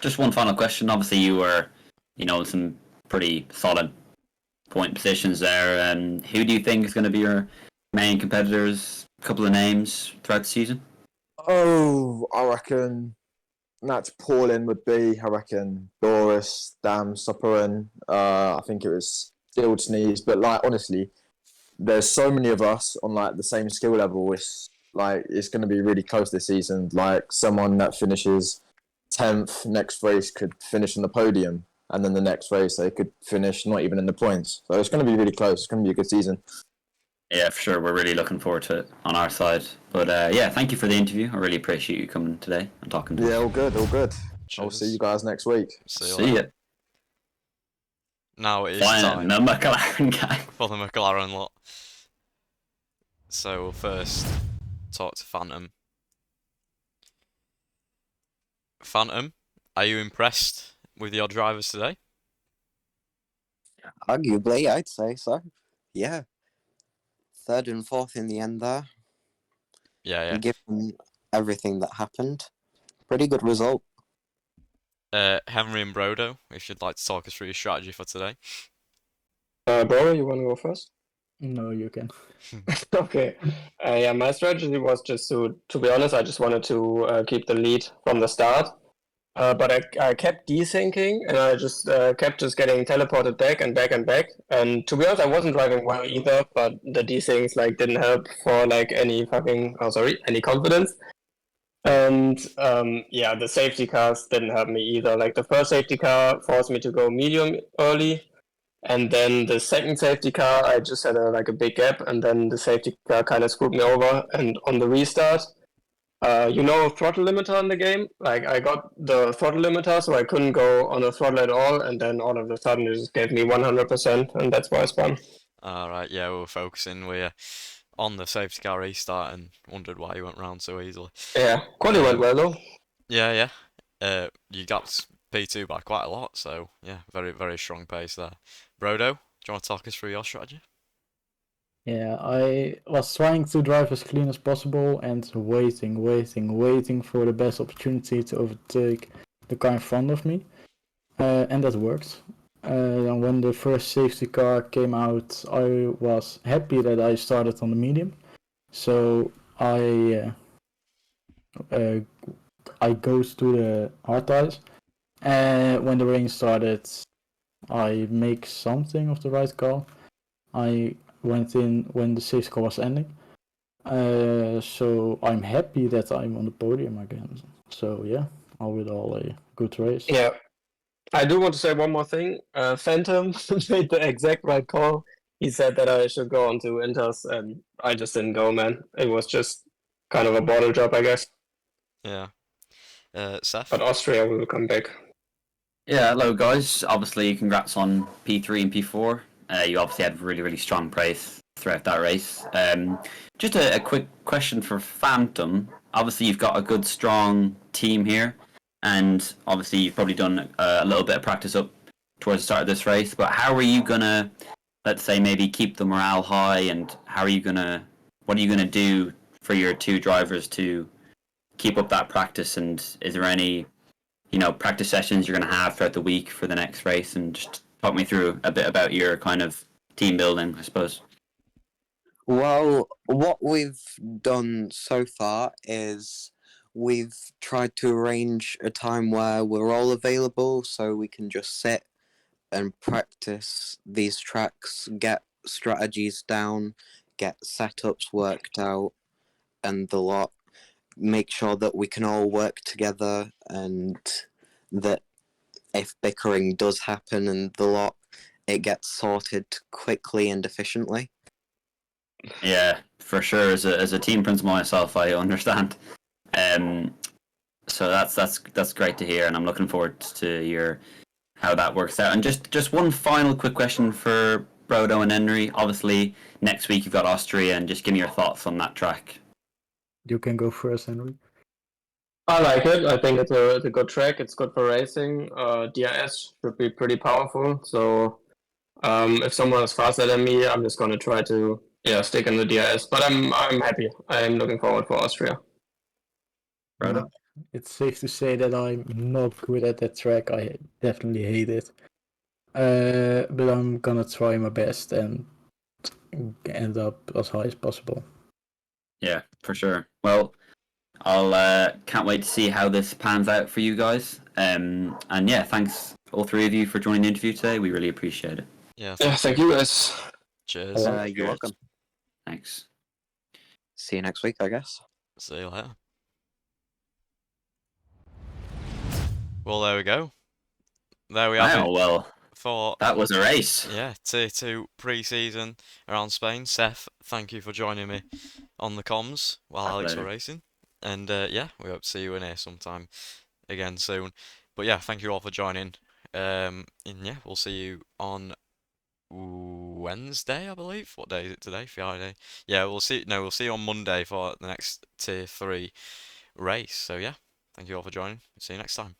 Just one final question. Obviously, you were, in some pretty solid point positions there. Who do you think is going to be your main competitors? A couple of names throughout the season. Oh, I reckon Nat Paulin would be. I reckon Doris, Dam, Soperin. I think it was Still Sneeze. But like honestly, there's so many of us on like the same skill level. It's going to be really close this season. Like someone that finishes 10th next race could finish on the podium, and then the next race they could finish not even in the points. So it's going to be really close. It's going to be a good season. Yeah, for sure. We're really looking forward to it on our side. But yeah, thank you for the interview. I really appreciate you coming today and talking to us. Yeah, all good. I'll Cheers. see you guys next week. See you See later. ya. Now it is Fine, time the McLaren guy. for the McLaren lot. So we'll first talk to Phantom. Phantom, are you impressed with your drivers today? Arguably, I'd say so. Yeah. Third and fourth in the end there. Yeah. Given everything that happened. Pretty good result. Henry and Brodo, if you'd like to talk us through your strategy for today. Bro, you want to go first? No, you can. Okay. Yeah, my strategy was just to be honest, I just wanted to keep the lead from the start. but I kept desyncing, and I just kept just getting teleported back and back and back. And to be honest, I wasn't driving well either, but the desyncs like didn't help for like any confidence. And yeah, the safety cars didn't help me either. Like the first safety car forced me to go medium early, and then the second safety car, I just had a big gap, and then the safety car kind of screwed me over. And on the restart, throttle limiter in the game. Like I got the throttle limiter, so I couldn't go on a throttle at all, and then all of a sudden it just gave me 100%, and that's why I spun. Alright, yeah, we were focusing. We on the safety car restart and wondered why you went round so easily. Yeah, quality went well though. Yeah. You got P2 by quite a lot, so yeah, very, very strong pace there. Brodo, do you want to talk us through your strategy? Yeah, I was trying to drive as clean as possible and waiting for the best opportunity to overtake the car in front of me. And that worked. And when the first safety car came out, I was happy that I started on the medium. So I goes to the hard tires. And when the rain started, I make something of the right call. I went in when the safety car was ending. So I'm happy that I'm on the podium again. So yeah, all with all a good race. Yeah. I do want to say one more thing. Phantom made the exact right call. He said that I should go on to Inters, and I just didn't go, man. It was just kind of a bottle job, I guess. Yeah. Seth? But Austria will come back. Yeah, hello guys. Obviously, congrats on P3 and P4. You obviously had really, really strong pace throughout that race. Just a quick question for Phantom. Obviously, you've got a good, strong team here, and obviously you've probably done a little bit of practice up towards the start of this race. But how are you gonna, let's say, maybe keep the morale high, and what are you gonna do for your two drivers to keep up that practice? And is there any practice sessions you're going to have throughout the week for the next race? And just talk me through a bit about your kind of team building, I suppose. Well, what we've done so far is we've tried to arrange a time where we're all available so we can just sit and practice these tracks, get strategies down, get setups worked out, and the lot. Make sure that we can all work together, and that if bickering does happen and the lot, it gets sorted quickly and efficiently. Yeah, for sure. As a team principal myself, I understand. So that's great to hear, and I'm looking forward to how that works out. And just one final quick question for Brodo and Henry. Obviously, next week you've got Austria, and just give me your thoughts on that track. You can go first, Henry. I like it. I think it's a good track. It's good for racing. DRS should be pretty powerful. So if someone is faster than me, I'm just gonna try to stick in the DRS. But I'm happy. I'm looking forward for Austria. Brodo? It's safe to say that I'm not good at that track. I definitely hate it. But I'm gonna try my best and end up as high as possible. Yeah, for sure. Well, I'll can't wait to see how this pans out for you guys. And yeah, thanks all three of you for joining the interview today. We really appreciate it. Yeah, Thank you guys. cheers. You're welcome. Thanks. See you next week, I guess. See you later. Well, there we go. There we have Wow, it. well, For that was a race. yeah, Tier 2 pre-season around Spain. Seth, thank you for joining me on the comms while My Alex were pleasure. racing. And yeah, we hope to see you in here sometime again soon. But yeah, thank you all for joining. And yeah, we'll see you on Wednesday, I believe. What day is it today? Friday. Yeah, we'll see you on Monday for the next Tier 3 race. So yeah, thank you all for joining. See you next time.